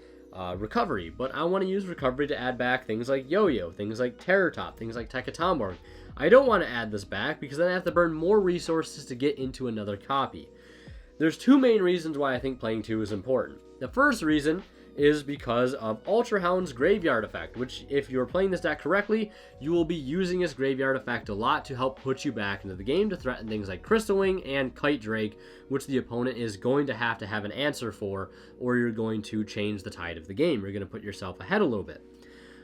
[SPEAKER 1] recovery, but I want to use recovery to add back things like Yo-Yo, things like Terror Top, things like Taketomborg. I don't want to add this back because then I have to burn more resources to get into another copy. There's 2 main reasons why I think playing 2 is important. The first reason is because of Ultra Hound's Graveyard Effect, which, if you're playing this deck correctly, you will be using this Graveyard Effect a lot to help put you back into the game to threaten things like Crystal Wing and Kite Drake, which the opponent is going to have an answer for, or you're going to change the tide of the game. You're going to put yourself ahead a little bit.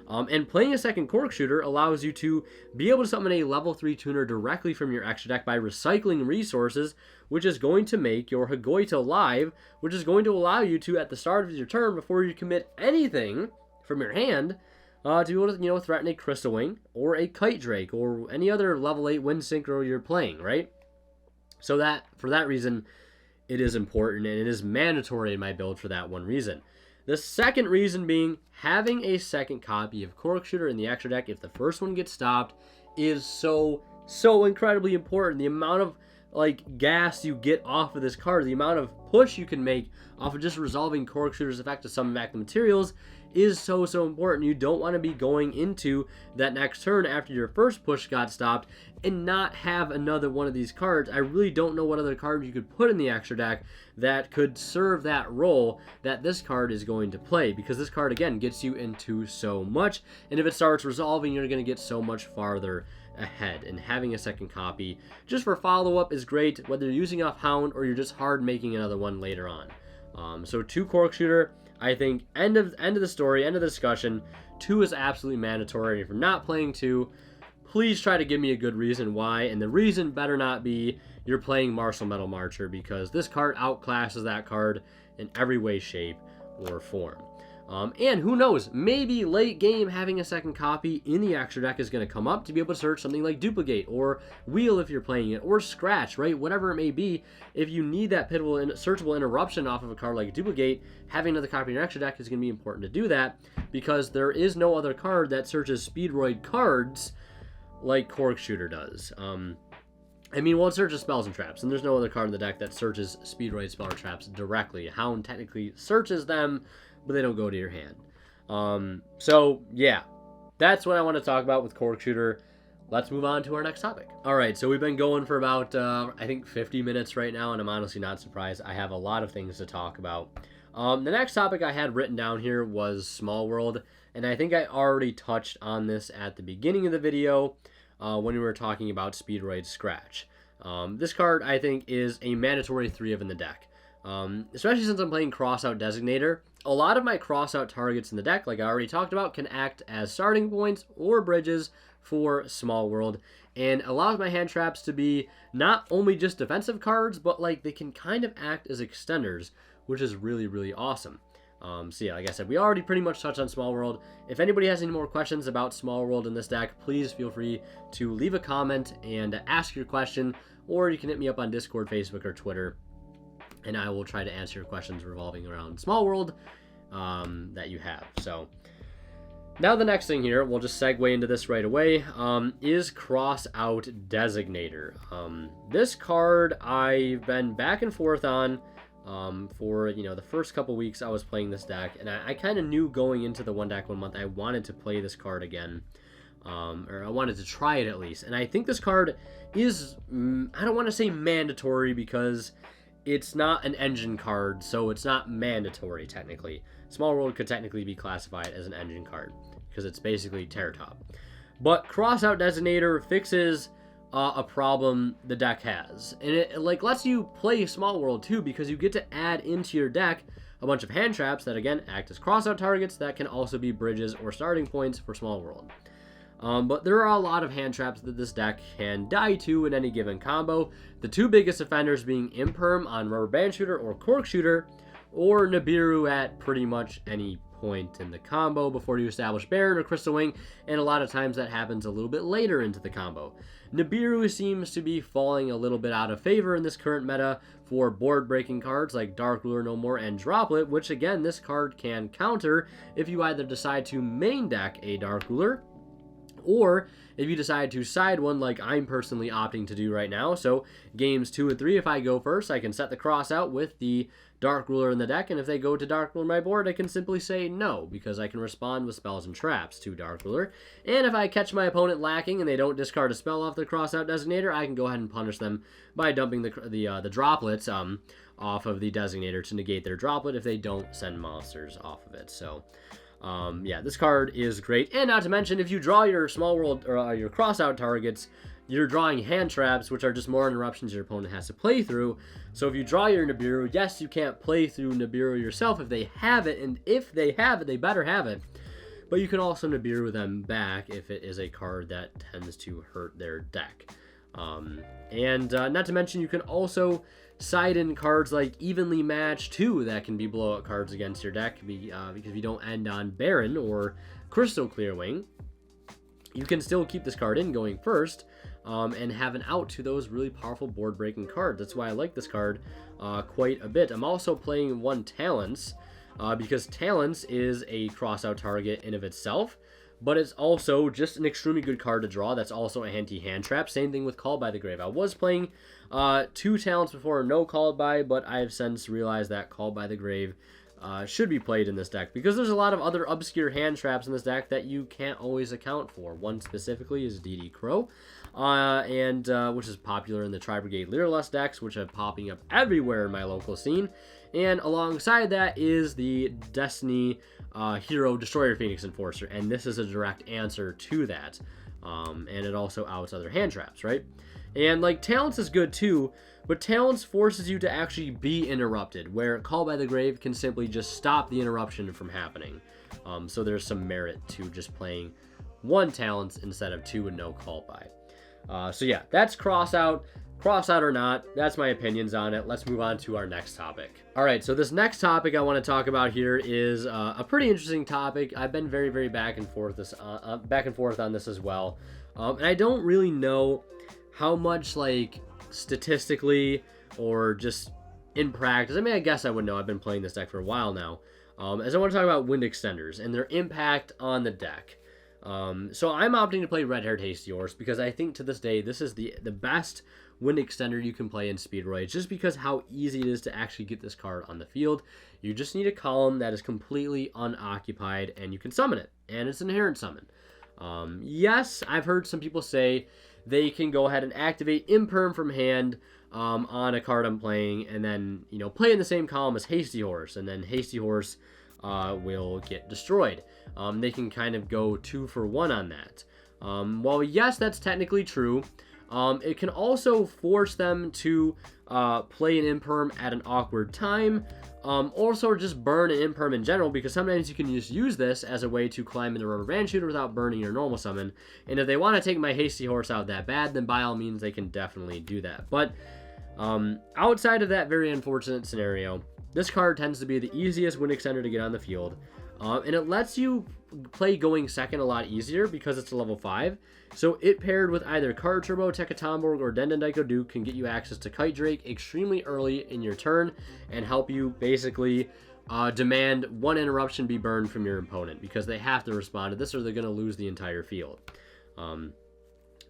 [SPEAKER 1] And playing a second Cork shooter allows you to be able to summon a level 3 tuner directly from your extra deck by recycling resources, which is going to make your Hagoita live, which is going to allow you to, at the start of your turn, before you commit anything from your hand, to be able to, threaten a Crystal Wing or a Kite Drake or any other level 8 Wynn Synchro you're playing, right? So that, for that reason, it is important, and it is mandatory in my build for that one reason. The second reason being, having a second copy of Cork Shooter in the extra deck if the first one gets stopped is so incredibly important. The amount of gas you get off of this card, the amount of push you can make off of just resolving Cork Shooter's effect to summon back the materials is so important. You don't want to be going into that next turn after your first push got stopped and not have another one of these cards. I really don't know what other cards you could put in the extra deck that could serve that role that this card is going to play, because this card again gets you into so much, and if it starts resolving, you're going to get so much farther ahead. And having a second copy just for follow-up is great, whether you're using off Hound or you're just hard making another one later on. So 2 Cork Shooter, I think end of the story, end of the discussion. 2 is absolutely mandatory. If you're not playing 2, please try to give me a good reason why, and the reason better not be you're playing Martial Metal Marcher, because this card outclasses that card in every way, shape, or form. And who knows, maybe late game having a second copy in the extra deck is going to come up to be able to search something like Dupligate or Wheel if you're playing it, or Scratch, right? Whatever it may be. If you need that pivotal and searchable interruption off of a card like Dupligate, having another copy in your extra deck is going to be important to do that, because there is no other card that searches Speedroid cards like Cork Shooter does. I mean, well, it searches spells and traps, and there's no other card in the deck that searches Speedroid spell or traps directly. Hound technically searches them, but they don't go to your hand. So yeah, that's what I want to talk about with Cork Shooter. Let's move on to our next topic. All right, so we've been going for about, I think 50 minutes right now, and I'm honestly not surprised. I have a lot of things to talk about. The next topic I had written down here was Small World, and I think I already touched on this at the beginning of the video when we were talking about Speedroid Scratch. This card, I think, is a mandatory 3 of in the deck. Especially since I'm playing Crossout Designator. A lot of my Crossout targets in the deck, like I already talked about, can act as starting points or bridges for Small World, and allows my hand traps to be not only just defensive cards, but like they can kind of act as extenders, which is really, really awesome. So yeah, like I said, we already pretty much touched on Small World. If anybody has any more questions about Small World in this deck, please feel free to leave a comment and ask your question, or you can hit me up on Discord, Facebook, or Twitter, and I will try to answer your questions revolving around Small World that you have. So now the next thing here, we'll just segue into this right away, is Crossout Designator. This card I've been back and forth on for, you know, the first couple weeks I was playing this deck, and I kind of knew going into the One Deck One Month I wanted to play this card again, or I wanted to try it at least. And I think this card is, I don't want to say mandatory, because it's not an engine card, so it's not mandatory technically. Small World could technically be classified as an engine card, because it's basically Terror Top. But Crossout Designator fixes a problem the deck has, and it like lets you play Small World too, because you get to add into your deck a bunch of hand traps that again act as crossout targets that can also be bridges or starting points for Small World. But there are a lot of hand traps that this deck can die to in any given combo. The 2 biggest offenders being Imperm on Rubber Band Shooter or Cork Shooter, or Nibiru at pretty much any point in the combo before you establish Baron or Crystal Wing, and a lot of times that happens a little bit later into the combo. Nibiru seems to be falling a little bit out of favor in this current meta for board-breaking cards like Dark Ruler No More and Droplet, which again, this card can counter if you either decide to main deck a Dark Ruler, or if you decide to side one like I'm personally opting to do right now. So games 2 and 3, if I go first, I can set the cross out with the Dark Ruler in the deck, and if they go to Dark Ruler on my board, I can simply say no, because I can respond with spells and traps to Dark Ruler. And if I catch my opponent lacking and they don't discard a spell off the Crossout Designator, I can go ahead and punish them by dumping the droplets off of the Designator to negate their droplet if they don't send monsters off of it. So yeah, this card is great. And not to mention, if you draw your Small World or your Crossout targets, you're drawing hand traps, which are just more interruptions your opponent has to play through. So if you draw your Nibiru, yes, you can't play through Nibiru yourself if they have it, and if they have it, they better have it. But you can also Nibiru them back if it is a card that tends to hurt their deck. And not to mention, you can also side in cards like Evenly Matched too that can be blowout cards against your deck, because if you don't end on Baron or Crystal Clearwing, you can still keep this card in going first, and have an out to those really powerful board breaking cards. That's why I like this card quite a bit. I'm also playing one Talents, because Talents is a crossout target in of itself, but it's also just an extremely good card to draw. That's also a anti-hand trap. Same thing with Called by the Grave. I was playing 2 Talents before, no Called by, but I have since realized that Called by the Grave should be played in this deck, because there's a lot of other obscure hand traps in this deck that you can't always account for. One specifically is DD Crow, which is popular in the Tri-Brigade Leerlust decks, which are popping up everywhere in my local scene. And alongside that is the Destiny Hero Destroyer Phoenix Enforcer, and this is a direct answer to that. And it also outs other hand traps, right? And like Talents is good too, but Talents forces you to actually be interrupted, where Call by the Grave can simply just stop the interruption from happening. So there's some merit to just playing one Talents instead of two and no Call by. So yeah, that's Crossout. Crossout or not, that's my opinions on it. Let's move on to our next topic. All right, so this next topic I want to talk about here is a pretty interesting topic. I've been very back and forth on this as well, and I don't really know how much, like, statistically or just in practice. I mean, I guess I would know. I've been playing this deck for a while now. As I want to talk about wind extenders and their impact on the deck. So I'm opting to play Red-Haired Hasty Horse because I think to this day this is the best wind extender you can play in Speedroid, just because how easy it is to actually get this card on the field. You just need a column that is completely unoccupied and you can summon it, and it's an inherent summon. Yes, I've heard some people say they can go ahead and activate Imperm from hand on a card I'm playing, and then, you know, play in the same column as Hasty Horse, and then Hasty Horse will get destroyed. They can kind of go 2 for 1 on that. While yes, that's technically true, it can also force them to play an Imperm at an awkward time, also just burn an Imperm in general, because sometimes you can just use this as a way to climb into Rubber Band Shooter without burning your normal summon. And if they want to take my Hasty Horse out that bad, then by all means they can definitely do that. But outside of that very unfortunate scenario, this card tends to be the easiest wind extender to get on the field, and it lets you play going second a lot easier because it's a level 5. So it paired with either CarTurbo, Taketomborg, or Dendendaiko Duke can get you access to Kite Drake extremely early in your turn and help you basically demand one interruption be burned from your opponent, because they have to respond to this or they're going to lose the entire field.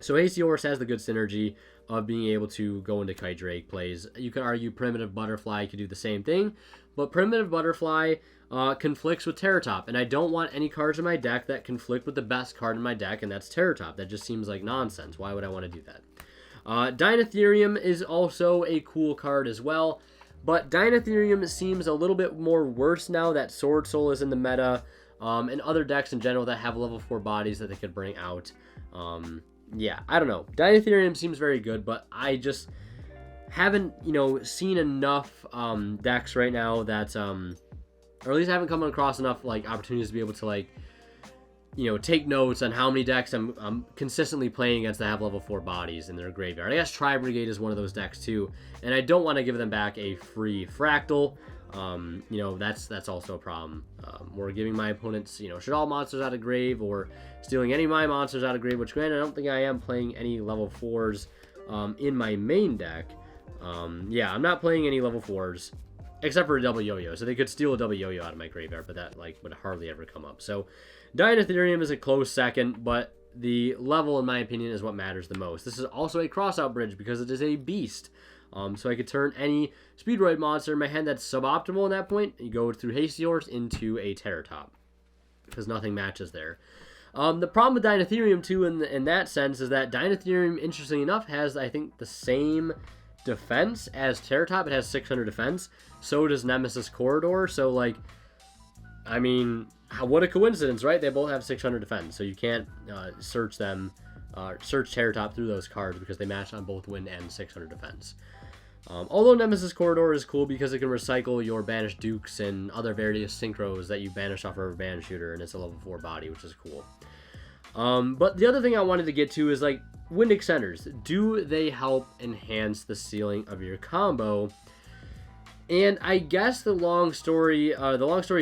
[SPEAKER 1] So Hasty Horse has the good synergy of being able to go into Kite Drake plays. You could argue Primitive Butterfly could do the same thing, but Primitive Butterfly conflicts with Terratop, and I don't want any cards in my deck that conflict with the best card in my deck, and that's Terratop. That just seems like nonsense. Why would I want to do that? Dinotherium is also a cool card as well, but Dinotherium seems a little bit more worse now that Sword Soul is in the meta, and other decks in general that have level 4 bodies that they could bring out. Yeah, I don't know. Dinotherium seems very good, but I just haven't, you know, seen enough decks right now that, or at least I haven't come across enough, like, opportunities to be able to, like, you know, take notes on how many decks I'm consistently playing against that have level 4 bodies in their graveyard. I guess Tri-Brigade is one of those decks too, and I don't want to give them back a free Fractal. You know, that's also a problem. We're giving my opponents, you know, should all monsters out of grave, or stealing any of my monsters out of grave, which granted I don't think I am playing any level 4s in my main deck. Yeah, I'm not playing any level 4s except for a double yo-yo, so they could steal a double yo-yo out of my graveyard, but that, like, would hardly ever come up. So Dinotherium is a close second, but the level, in my opinion, is what matters the most. This is also a crossout bridge because it is a beast. So I could turn any Speedroid monster in my hand that's suboptimal at that point, and go through Hasty Horse into a Terratop, because nothing matches there. The problem with Dinotherium, too, in that sense, is that Dinotherium, interestingly enough, has, I think, the same defense as Terratop. It has 600 defense. So does Nemesis Corridor. So, like, I mean, what a coincidence, right? They both have 600 defense, so you can't search Terratop through those cards because they match on both Wynn and 600 defense. Although Nemesis Corridor is cool because it can recycle your banished Dukes and other various Synchros that you banish off of a Band Shooter, and it's a level 4 body, which is cool. But the other thing I wanted to get to is, like, wind extenders. Do they help enhance the ceiling of your combo? And I guess the long story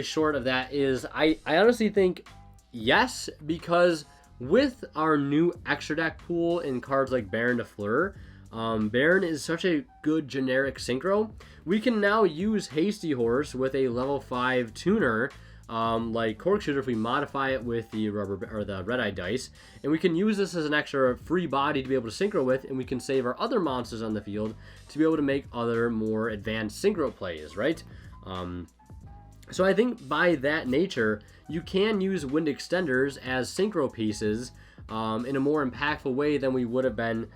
[SPEAKER 1] short of that is I honestly think yes, because with our new extra deck pool in cards like Baron de Fleur, Baron is such a good generic synchro. We can now use Hasty Horse with a level 5 tuner, like Cork Shooter, if we modify it with the Red Eye dice, and we can use this as an extra free body to be able to synchro with, and we can save our other monsters on the field to be able to make other more advanced synchro plays, right? So I think by that nature, you can use wind extenders as synchro pieces in a more impactful way than we would have been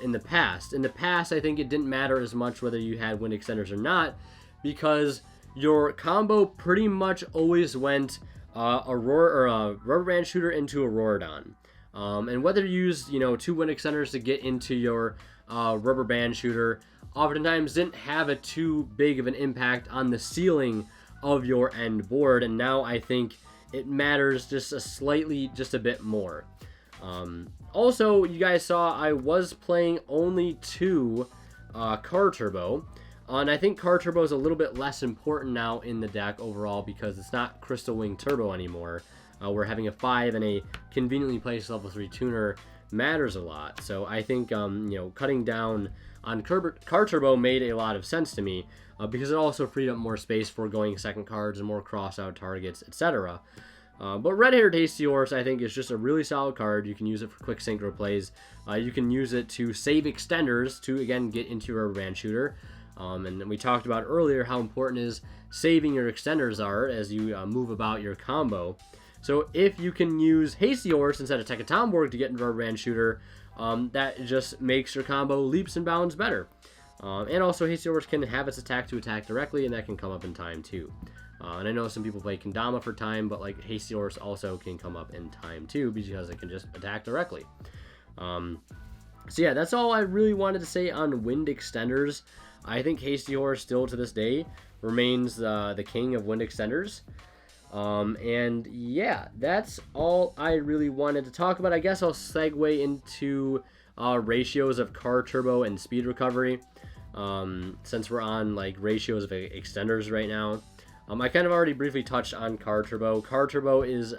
[SPEAKER 1] in the past. In the past, I think it didn't matter as much whether you had wind extenders or not, because your combo pretty much always went a rubber band shooter into a Rorodon. And whether you use, 2 wind extenders to get into your rubber band shooter, oftentimes didn't have a too big of an impact on the ceiling of your end board, and now I think it matters just a bit more. Also, you guys saw I was playing only 2 CarTurbo, and I think CarTurbo is a little bit less important now in the deck overall because it's not Crystal Wing Turbo anymore. We're having a 5 and a conveniently placed level 3 tuner matters a lot. So I think cutting down on CarTurbo made a lot of sense to me because it also freed up more space for going second cards and more cross-out targets, etc. But Red Hair Tasty Horse, I think, is just a really solid card. You can use it for quick synchro plays. You can use it to save extenders to, again, get into your rubber band shooter. And we talked about earlier how important is saving your extenders are as you move about your combo. So if you can use Hasty Horse instead of Taketomborg to get into a rubber band shooter, that just makes your combo leaps and bounds better. And also Hasty Horse can have its attack to attack directly, and that can come up in time too. And I know some people play Kendama for time, but like Hasty Horse also can come up in time too because it can just attack directly. So yeah, that's all I really wanted to say on wind extenders. I think Hasty Horse still to this day remains the king of wind extenders. And yeah, that's all I really wanted to talk about. I guess I'll segue into ratios of CarTurbo and speed recovery, since we're on like ratios of extenders right now. I kind of already briefly touched on CarTurbo. CarTurbo is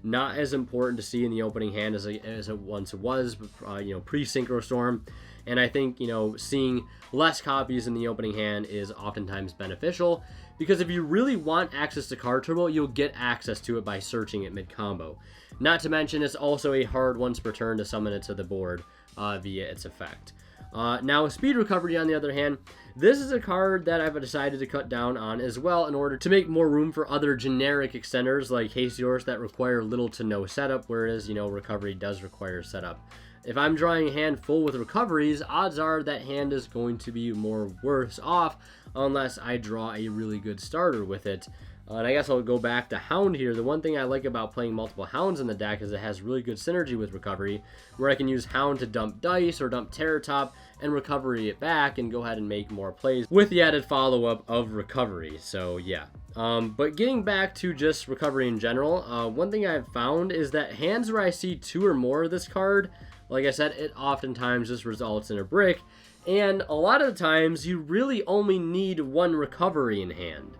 [SPEAKER 1] not as important to see in the opening hand as it once was, pre-Synchro Storm. And I think, seeing less copies in the opening hand is oftentimes beneficial, because if you really want access to CarTurbo, you'll get access to it by searching it mid-combo. Not to mention, it's also a hard once per turn to summon it to the board via its effect. Now, Speed Recovery, on the other hand, this is a card that I've decided to cut down on as well in order to make more room for other generic extenders like Hasty Horse that require little to no setup, whereas, Recovery does require setup. If I'm drawing a hand full with recoveries, odds are that hand is going to be more worse off unless I draw a really good starter with it. And I guess I'll go back to Hound here. The one thing I like about playing multiple Hounds in the deck is it has really good synergy with Recovery, where I can use Hound to dump dice or dump Terror Top and Recovery it back and go ahead and make more plays with the added follow-up of Recovery. So yeah. But getting back to just Recovery in general, one thing I've found is that hands where I see 2 or more of this card, like I said, it oftentimes just results in a brick, and a lot of the times you really only need 1 recovery in hand.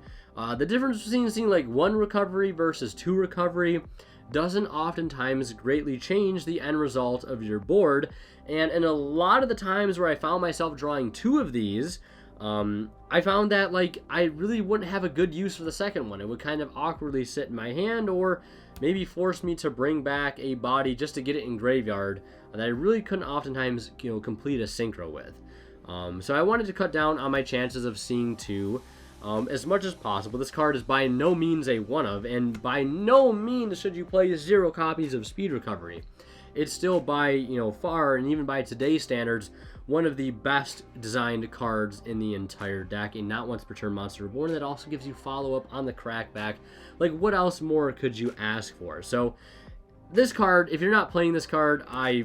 [SPEAKER 1] The difference between seeing like 1 recovery versus 2 recovery doesn't oftentimes greatly change the end result of your board, and in a lot of the times where I found myself drawing 2 of these, I found that like I really wouldn't have a good use for the second one. It would kind of awkwardly sit in my hand, or maybe force me to bring back a BODE just to get it in graveyard that I really couldn't oftentimes complete a synchro with. So I wanted to cut down on my chances of seeing 2 as much as possible. This card is by no means a one of, and by no means should you play 0 copies of Speed Recovery. It's still by far, and even by today's standards, one of the best designed cards in the entire deck, a not once per turn monster reborn that also gives you follow-up on the crackback. Like, what else more could you ask for? So this card, if you're not playing this card, I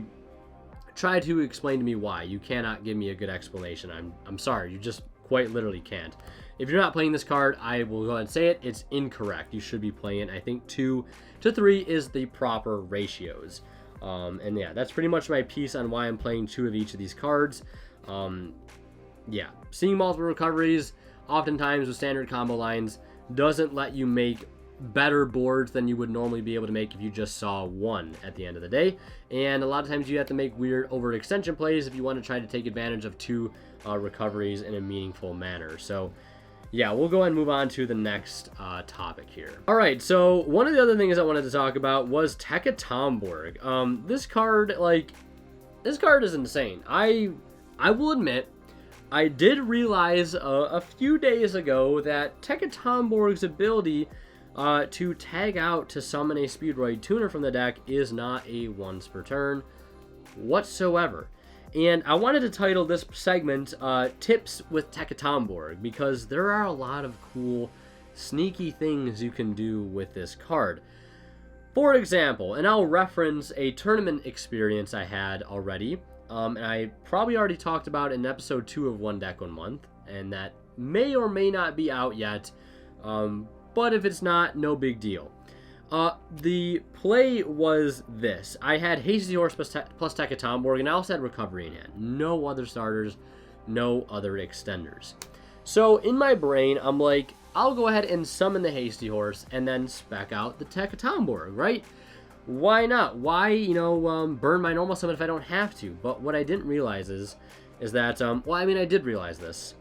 [SPEAKER 1] try to explain to me why. You cannot give me a good explanation. I'm sorry, you just quite literally can't. If you're not playing this card, I will go ahead and say it, it's incorrect. You should be playing it. I think 2 to 3 is the proper ratios. And yeah, that's pretty much my piece on why I'm playing 2 of each of these cards. Yeah, seeing multiple recoveries, oftentimes with standard combo lines, doesn't let you make better boards than you would normally be able to make if you just saw 1 at the end of the day. And a lot of times you have to make weird overextension plays if you want to try to take advantage of 2 recoveries in a meaningful manner. So yeah, we'll go ahead and move on to the next topic here. All right, so one of the other things I wanted to talk about was Taketomborg. This card is insane. I will admit, I did realize a few days ago that Taketomborg's ability to tag out to summon a Speedroid tuner from the deck is not a once per turn whatsoever. And I wanted to title this segment Tips with Taketomborg, because there are a lot of cool, sneaky things you can do with this card. For example, and I'll reference a tournament experience I had already, and I probably already talked about in episode 2 of One Deck 1 Month, and that may or may not be out yet, but if it's not, no big deal. The play was this. I had Hasty Horse plus Taketomborg, and I also had Recovery in hand. No other starters, no other extenders. So in my brain, I'm like, I'll go ahead and summon the Hasty Horse and then spec out the Taketomborg, right? Why not? Why, burn my normal summon if I don't have to? But what I didn't realize is that, well, I mean, I did realize this.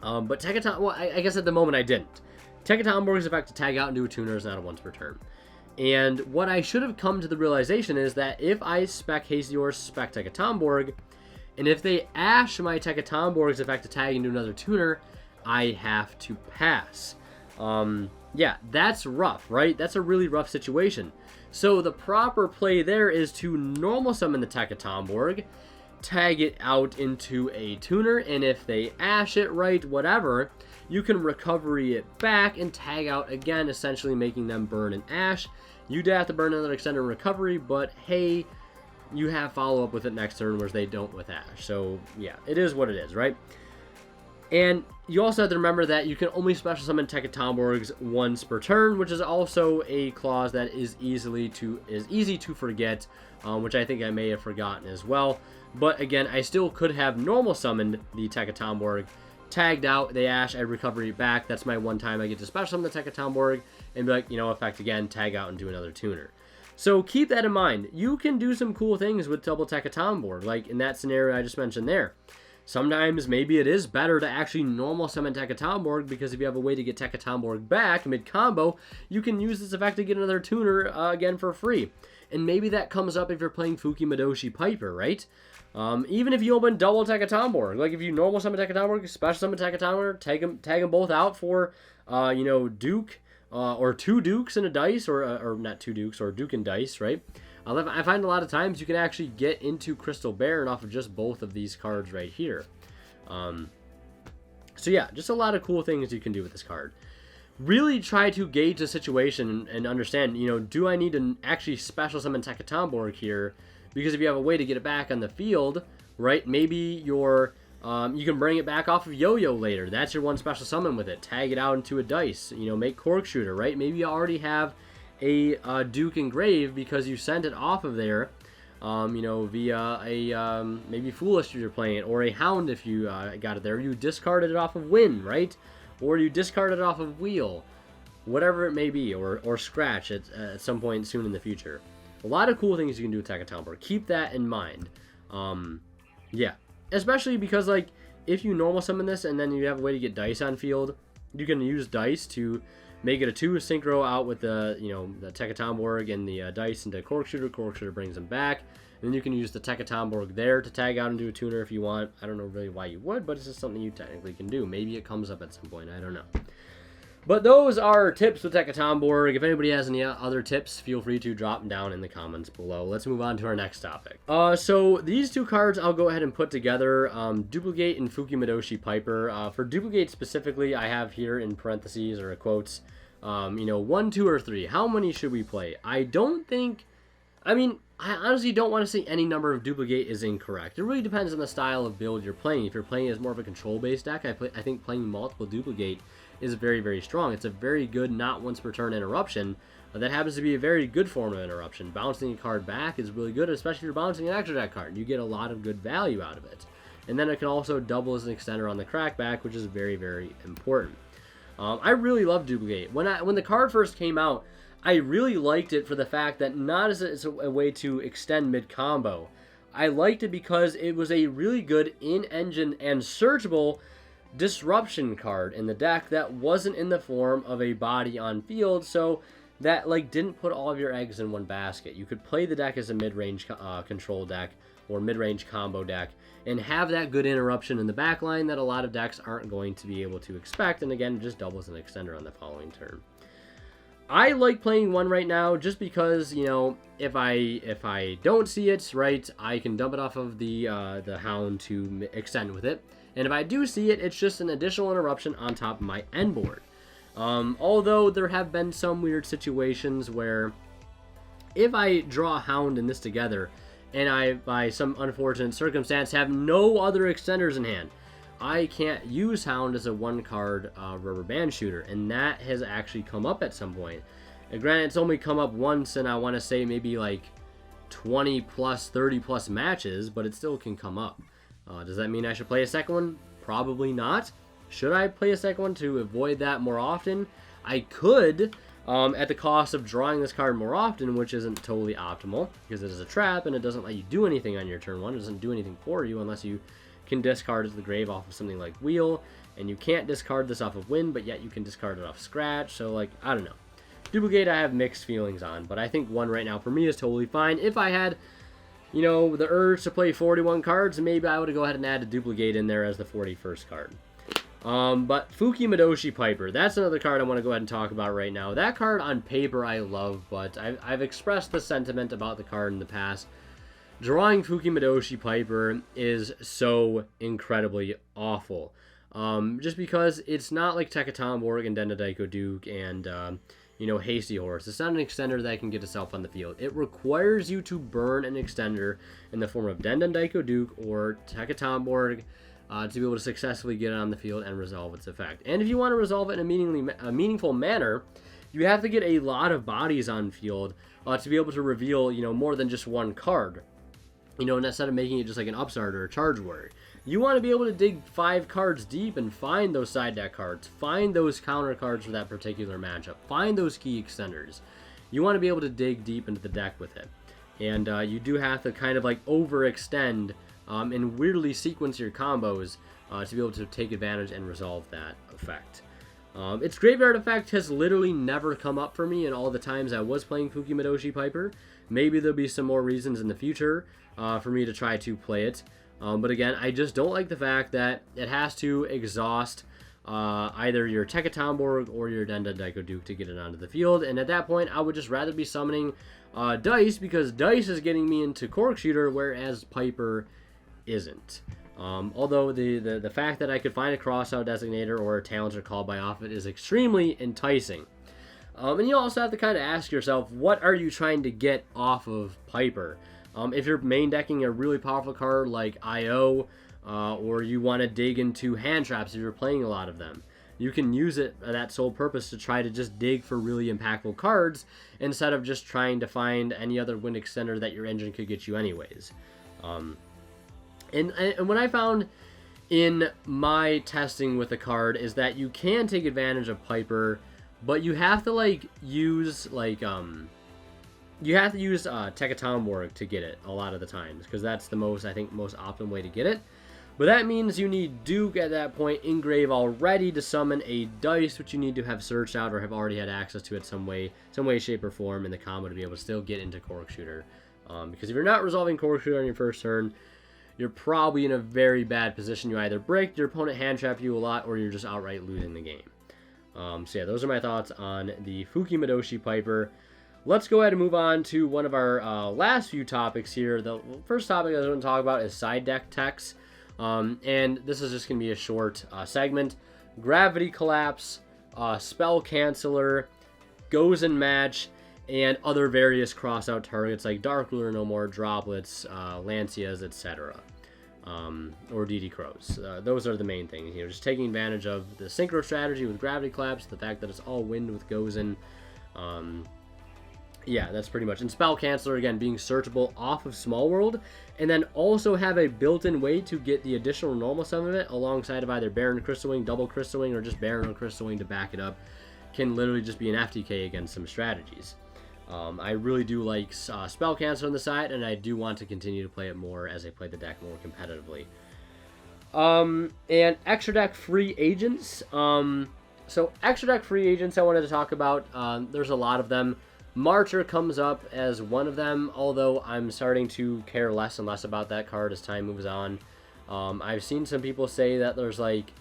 [SPEAKER 1] But Taketomborg, I guess at the moment I didn't. Taketomborg's effect to tag out and do a tuner is not a once per turn. And what I should have come to the realization is that if I spec Hasty Horse, spec Taketomborg, and if they ash my Taketomborg's effect to tag and do another tuner, I have to pass. Yeah, that's rough, right? That's a really rough situation. So the proper play there is to normal summon the Taketomborg, tag it out into a tuner, and if they ash it, right, whatever, you can recovery it back and tag out again, essentially making them burn and ash. You'd have to burn another extended recovery, but hey, you have follow up with it next turn, whereas they don't with ash. So yeah, it is what it is, right? And you also have to remember that you can only special summon Taketomborgs once per turn, which is also a clause that is easy to forget, which I think I may have forgotten as well. But again, I still could have normal summoned the Taketomborg, tagged out, they ash, I recover it back. That's my one time I get to special summon the Taketomborg and be like, effect again, tag out and do another tuner. So keep that in mind. You can do some cool things with double Taketomborg, like in that scenario I just mentioned there. Sometimes maybe it is better to actually normal summon Taketomborg, because if you have a way to get Taketomborg back mid-combo, you can use this effect to get another tuner again for free. And maybe that comes up if you're playing Fuki Midoshi Piper, right? Even if you open double Taketomborg, like if you normal summon Taketomborg, special summon Taketomborg, tag them both out for, Duke, or 2 Dukes and a dice, or not 2 Dukes, or Duke and dice, right? I find a lot of times you can actually get into Crystal Baron off of just both of these cards right here. So yeah, just a lot of cool things you can do with this card. Really try to gauge the situation and understand, do I need to actually special summon Taketomborg here? Because if you have a way to get it back on the field, right, maybe you can bring it back off of Yo-Yo later. That's your one special summon with it. Tag it out into a dice, make Cork Shooter, right? Maybe you already have a Duke Engrave because you sent it off of there, via a maybe Foolish if you're playing it, or a Hound if you got it there. You discarded it off of Wynn, right? Or you discarded it off of Wheel, whatever it may be, or Scratch at some point soon in the future. A lot of cool things you can do with Taketomborg. Keep that in mind. Yeah, especially because like if you normal summon this and then you have a way to get dice on field, you can use dice to make it a 2 synchro out with the the Taketomborg and the dice into Cork Shooter. Cork Shooter brings them back. And then you can use the Taketomborg there to tag out and do a tuner if you want. I don't know really why you would, but it's just something you technically can do. Maybe it comes up at some point. I don't know. But those are tips with Taketomborg. If anybody has any other tips, feel free to drop them down in the comments below. Let's move on to our next topic. So these 2 cards I'll go ahead and put together. Dupligate and Fuki Midoshi Piper. For Dupligate specifically, I have here in parentheses or quotes, 1, 2, or 3. How many should we play? I honestly don't want to say any number of Dupligate is incorrect. It really depends on the style of build you're playing. If you're playing as more of a control-based deck, I think playing multiple Dupligate is very, very strong. It's a very good not once per turn interruption. That happens to be a very good form of interruption. Bouncing a card back is really good, especially if you're bouncing an extra deck card. You get a lot of good value out of it. And then it can also double as an extender on the crackback, which is very, very important. I really love Dupligate. When the card first came out, I really liked it for the fact that not as a way to extend mid-combo. I liked it because it was a really good in-engine and searchable disruption card in the deck that wasn't in the form of a body on field, so that like didn't put all of your eggs in one basket. You could play the deck as a mid-range control deck or mid-range combo deck and have that good interruption in the back line that a lot of decks aren't going to be able to expect, and again, it just doubles an extender on the following turn. I like playing one right now just because, you know, if I don't see it, right, I can dump it off of the Hound to extend with it. And if I do see it, it's just an additional interruption on top of my end board. Although there have been some weird situations where if I draw a Hound in this together and I, by some unfortunate circumstance, have no other extenders in hand, I can't use Hound as a one-card rubber band shooter, and that has actually come up at some point. And granted, it's only come up once, and I want to say maybe like 20 plus, 30 plus matches, but it still can come up. Does that mean I should play a second one? Probably not. Should I play a second one to avoid that more often? I could, at the cost of drawing this card more often, which isn't totally optimal, because it is a trap, and it doesn't let you do anything on your turn one. It doesn't do anything for you unless you can discard it to the grave off of something like Wheel, and you can't discard this off of Wynn, but yet you can discard it off Scratch, so like, I don't know. Dupligate I have mixed feelings on, but I think one right now for me is totally fine. If I had, you know, the urge to play 41 cards, maybe I would go ahead and add a Dupligate in there as the 41st card. But Fuki Midoshi Piper, that's another card I want to go ahead and talk about right now. That card on paper I love, but I've expressed the sentiment about the card in the past. Drawing Fuki Midoshi Piper is so incredibly awful. Just because it's not like Taketomborg and Dendadaiko Duke and, you know, Hasty Horse. It's not an extender that can get itself on the field. It requires you to burn an extender in the form of Dendadaiko Duke or Taketomborg to be able to successfully get it on the field and resolve its effect. And if you want to resolve it in a meaningful manner, you have to get a lot of bodies on field to be able to reveal, you know, more than just one card. You know, and instead of making it just like an upstart or a charge warrior, you want to be able to dig 5 cards deep and find those side deck cards, find those counter cards for that particular matchup, find those key extenders. You want to be able to dig deep into the deck with it, and you do have to kind of like overextend and weirdly sequence your combos to be able to take advantage and resolve that effect. Its graveyard effect has literally never come up for me in all the times I was playing Fuki Midoshi Piper. Maybe there'll be some more reasons in the future for me to try to play it. But again, I just don't like the fact that it has to exhaust either your Taketomborg or your Dendadaiko Duke to get it onto the field. And at that point, I would just rather be summoning Dice, because Dice is getting me into Cork Shooter, whereas Piper isn't. Although the fact that I could find a Crossout Designator or a Talented Call by off it is extremely enticing. And you also have to kind of ask yourself, what are you trying to get off of Piper? If you're main decking a really powerful card like IO, or you want to dig into hand traps if you're playing a lot of them, you can use it for that sole purpose to try to just dig for really impactful cards instead of just trying to find any other wind extender that your engine could get you anyways. And what I found in my testing with the card is that you can take advantage of Piper, but you have to like use Taketomborg to get it a lot of the times, because that's the most optimal way to get it. But that means you need Duke at that point in grave already to summon a Dice, which you need to have searched out or have already had access to it some way, shape, or form in the combo to be able to still get into Cork Shooter. Because if you're not resolving Cork Shooter on your first turn, you're probably in a very bad position. You either break your opponent, hand trap you a lot, or you're just outright losing the game. So yeah, those are my thoughts on the Fuki Midoshi Piper. Let's go ahead and move on to one of our last few topics here. The first topic I was going to talk about is side deck techs. And this is just going to be a short segment. Gravity Collapse, Spell Canceller, Goes in Match, and other various crossout targets like Dark Ruler No More, Droplets, Lancias, etc. Or DD Crows. Those are the main things. You know, just taking advantage of the Synchro strategy with Gravity Collapse, the fact that it's all wind with Goes in. Yeah, that's pretty much. And Spell Canceller, again, being searchable off of Small World, and then also have a built-in way to get the additional normal summon of it alongside of either Baron Crystal Wing, Double Crystal Wing, or just Baron or Crystal Wing to back it up. Can literally just be an FTK against some strategies. I really do like Spell Canceller on the side, and I do want to continue to play it more as I play the deck more competitively. And extra deck free agents. So extra deck free agents I wanted to talk about. There's a lot of them. Marcher comes up as one of them, although I'm starting to care less and less about that card as time moves on. I've seen some people say that there's like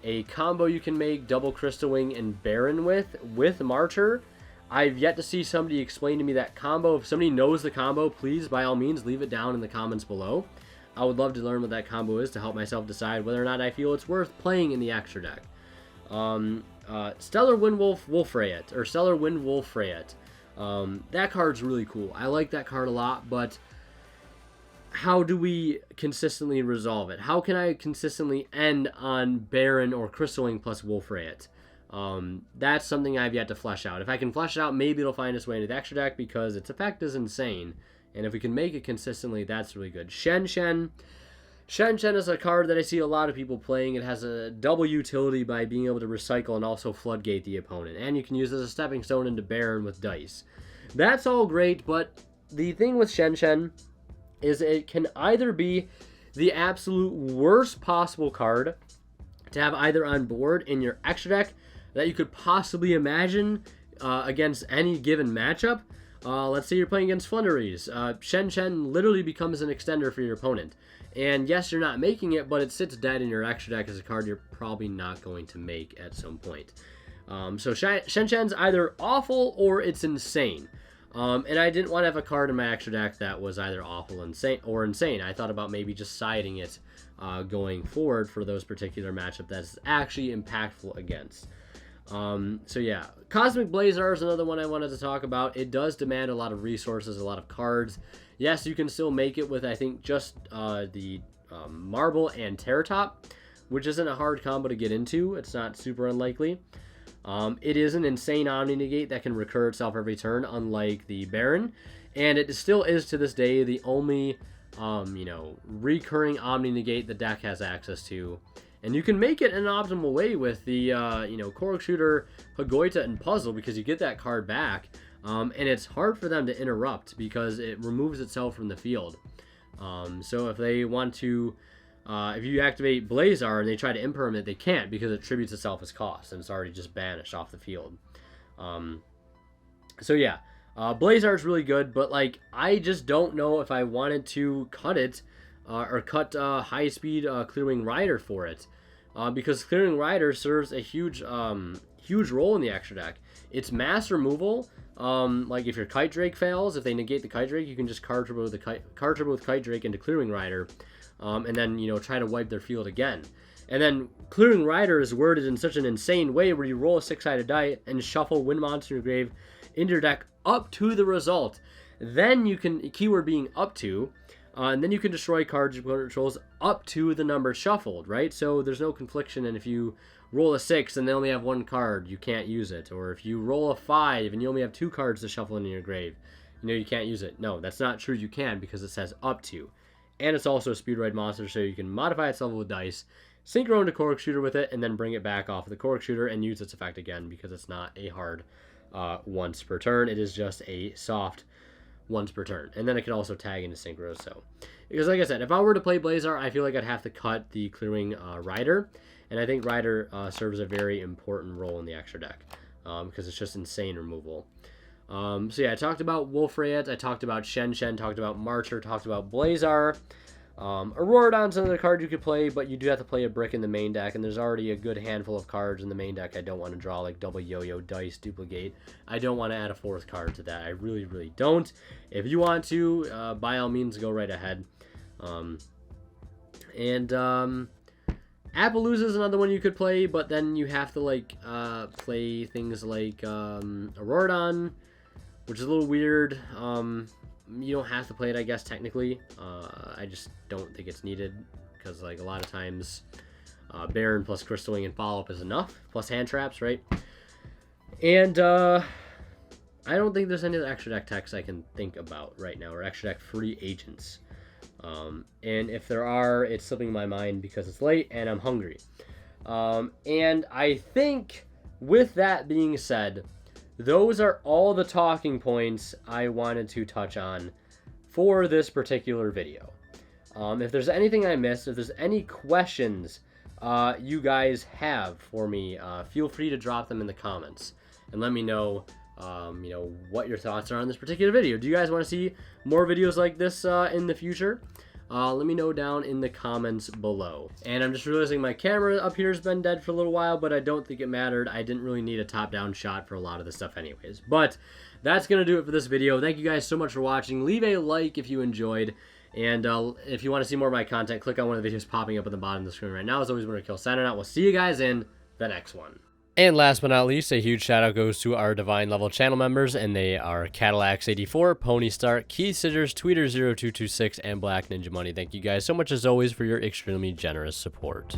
[SPEAKER 1] a combo you can make double Crystal Wing and Baron with Marcher. I've yet to see somebody explain to me that combo. If somebody knows the combo, please, by all means, leave it down in the comments below. I would love to learn what that combo is to help myself decide whether or not I feel it's worth playing in the extra deck. Stellar Wind Wolfrayet, or Stellar Wind Wolfrayet. That card's really cool. I like that card a lot, but how do we consistently resolve it? How can I consistently end on Baron or Crystal Wing plus Wolfrayet? That's something I've yet to flesh out. If I can flesh it out, maybe it'll find its way into the extra deck because its effect is insane. And if we can make it consistently, that's really good. Shen Shen is a card that I see a lot of people playing. It has a double utility by being able to recycle and also floodgate the opponent. And you can use it as a stepping stone into Baron with dice. That's all great, but the thing with Shen Shen is it can either be the absolute worst possible card to have either on board in your extra deck that you could possibly imagine against any given matchup. Let's say you're playing against Flunderies. Shen Shen literally becomes an extender for your opponent. And yes, you're not making it, but it sits dead in your extra deck as a card you're probably not going to make at some point. So Shen Shen's either awful or it's insane. And I didn't want to have a card in my extra deck that was either awful or insane. I thought about maybe just siding it going forward for those particular matchup that's actually impactful against. So yeah, Cosmic Blazar is another one I wanted to talk about. It does demand a lot of resources, a lot of cards. Yes, you can still make it with, I think, just the Marble and Terratop, which isn't a hard combo to get into. It's not super unlikely. It is an insane Omni Negate that can recur itself every turn, unlike the Baron. And it still is, to this day, the only, recurring Omni Negate the deck has access to. And you can make it in an optimal way with the, Cork Shooter, Hagoita, and Puzzle, because you get that card back. And it's hard for them to interrupt because it removes itself from the field. So if they want to, if you activate Blazar and they try to imperm it, they can't because it tributes itself as cost and it's already just banished off the field. So yeah, Blazar is really good, but like I just don't know if I wanted to cut it or cut high speed Clearwing Rider for it, because Clearwing Rider serves a huge role in the extra deck. It's mass removal. Like if your Kite Drake fails, if they negate the Kite Drake, you can just CarTurbo with Kite Drake into Clearwing Rider, and then try to wipe their field again. And then Clearwing Rider is worded in such an insane way where you roll a 6-sided die and shuffle Wynn monster in your grave into your deck up to the result. Then you can, keyword being up to, and then you can destroy cards your opponent controls up to the number shuffled, right? So there's no confliction, and if you roll a 6 and they only have one card, you can't use it. Or if you roll a 5 and you only have 2 cards to shuffle into your grave, you can't use it. No, that's not true. You can, because it says up to. And it's also a Speedroid monster, so you can modify its level with dice, Synchro into Cork Shooter with it, and then bring it back off of the Cork Shooter and use its effect again, because it's not a hard once per turn. It is just a soft once per turn. And then it can also tag into Synchro. So, because like I said, if I were to play Blazar, I feel like I'd have to cut the Clearwing Rider. And I think Rider serves a very important role in the extra deck, because it's just insane removal. So yeah, I talked about Wolfrayet, I talked about Shen Shen, talked about Marcher, talked about Blazar. Auroradon's another card you could play, but you do have to play a brick in the main deck, and there's already a good handful of cards in the main deck I don't want to draw, like Double Yo-Yo, Dice, Dupligate. I don't want to add a 4th card to that. I really, really don't. If you want to, by all means, go right ahead. Appaloosa is another one you could play, but then you have to like play things like Auroradon, which is a little weird. You don't have to play it, I guess, technically. I just don't think it's needed, because like a lot of times Baron plus Crystal Wing and follow-up is enough, plus hand traps, right? And I don't think there's any other extra deck techs I can think about right now, or extra deck free agents. And if there are, it's slipping my mind because it's late and I'm hungry. And I think with that being said, those are all the talking points I wanted to touch on for this particular video. If there's anything I missed, if there's any questions you guys have for me, feel free to drop them in the comments and let me know, you know, what your thoughts are on this particular video. Do you guys want to see more videos like this in the future? Let me know down in the comments below. And I'm just realizing my camera up here has been dead for a little while, but I don't think it mattered. I didn't really need a top-down shot for a lot of the stuff anyways. But that's going to do it for this video. Thank you guys so much for watching. Leave a like if you enjoyed. And if you want to see more of my content, click on one of the videos popping up at the bottom of the screen right now. As always, Winner Kill signing out. We'll see you guys in the next one. And last but not least, a huge shout out goes to our Divine Level channel members, and they are Cadillacs84, Pony Star, Keith Scissors, Tweeter0226, and Black Ninja Money. Thank you guys so much as always for your extremely generous support.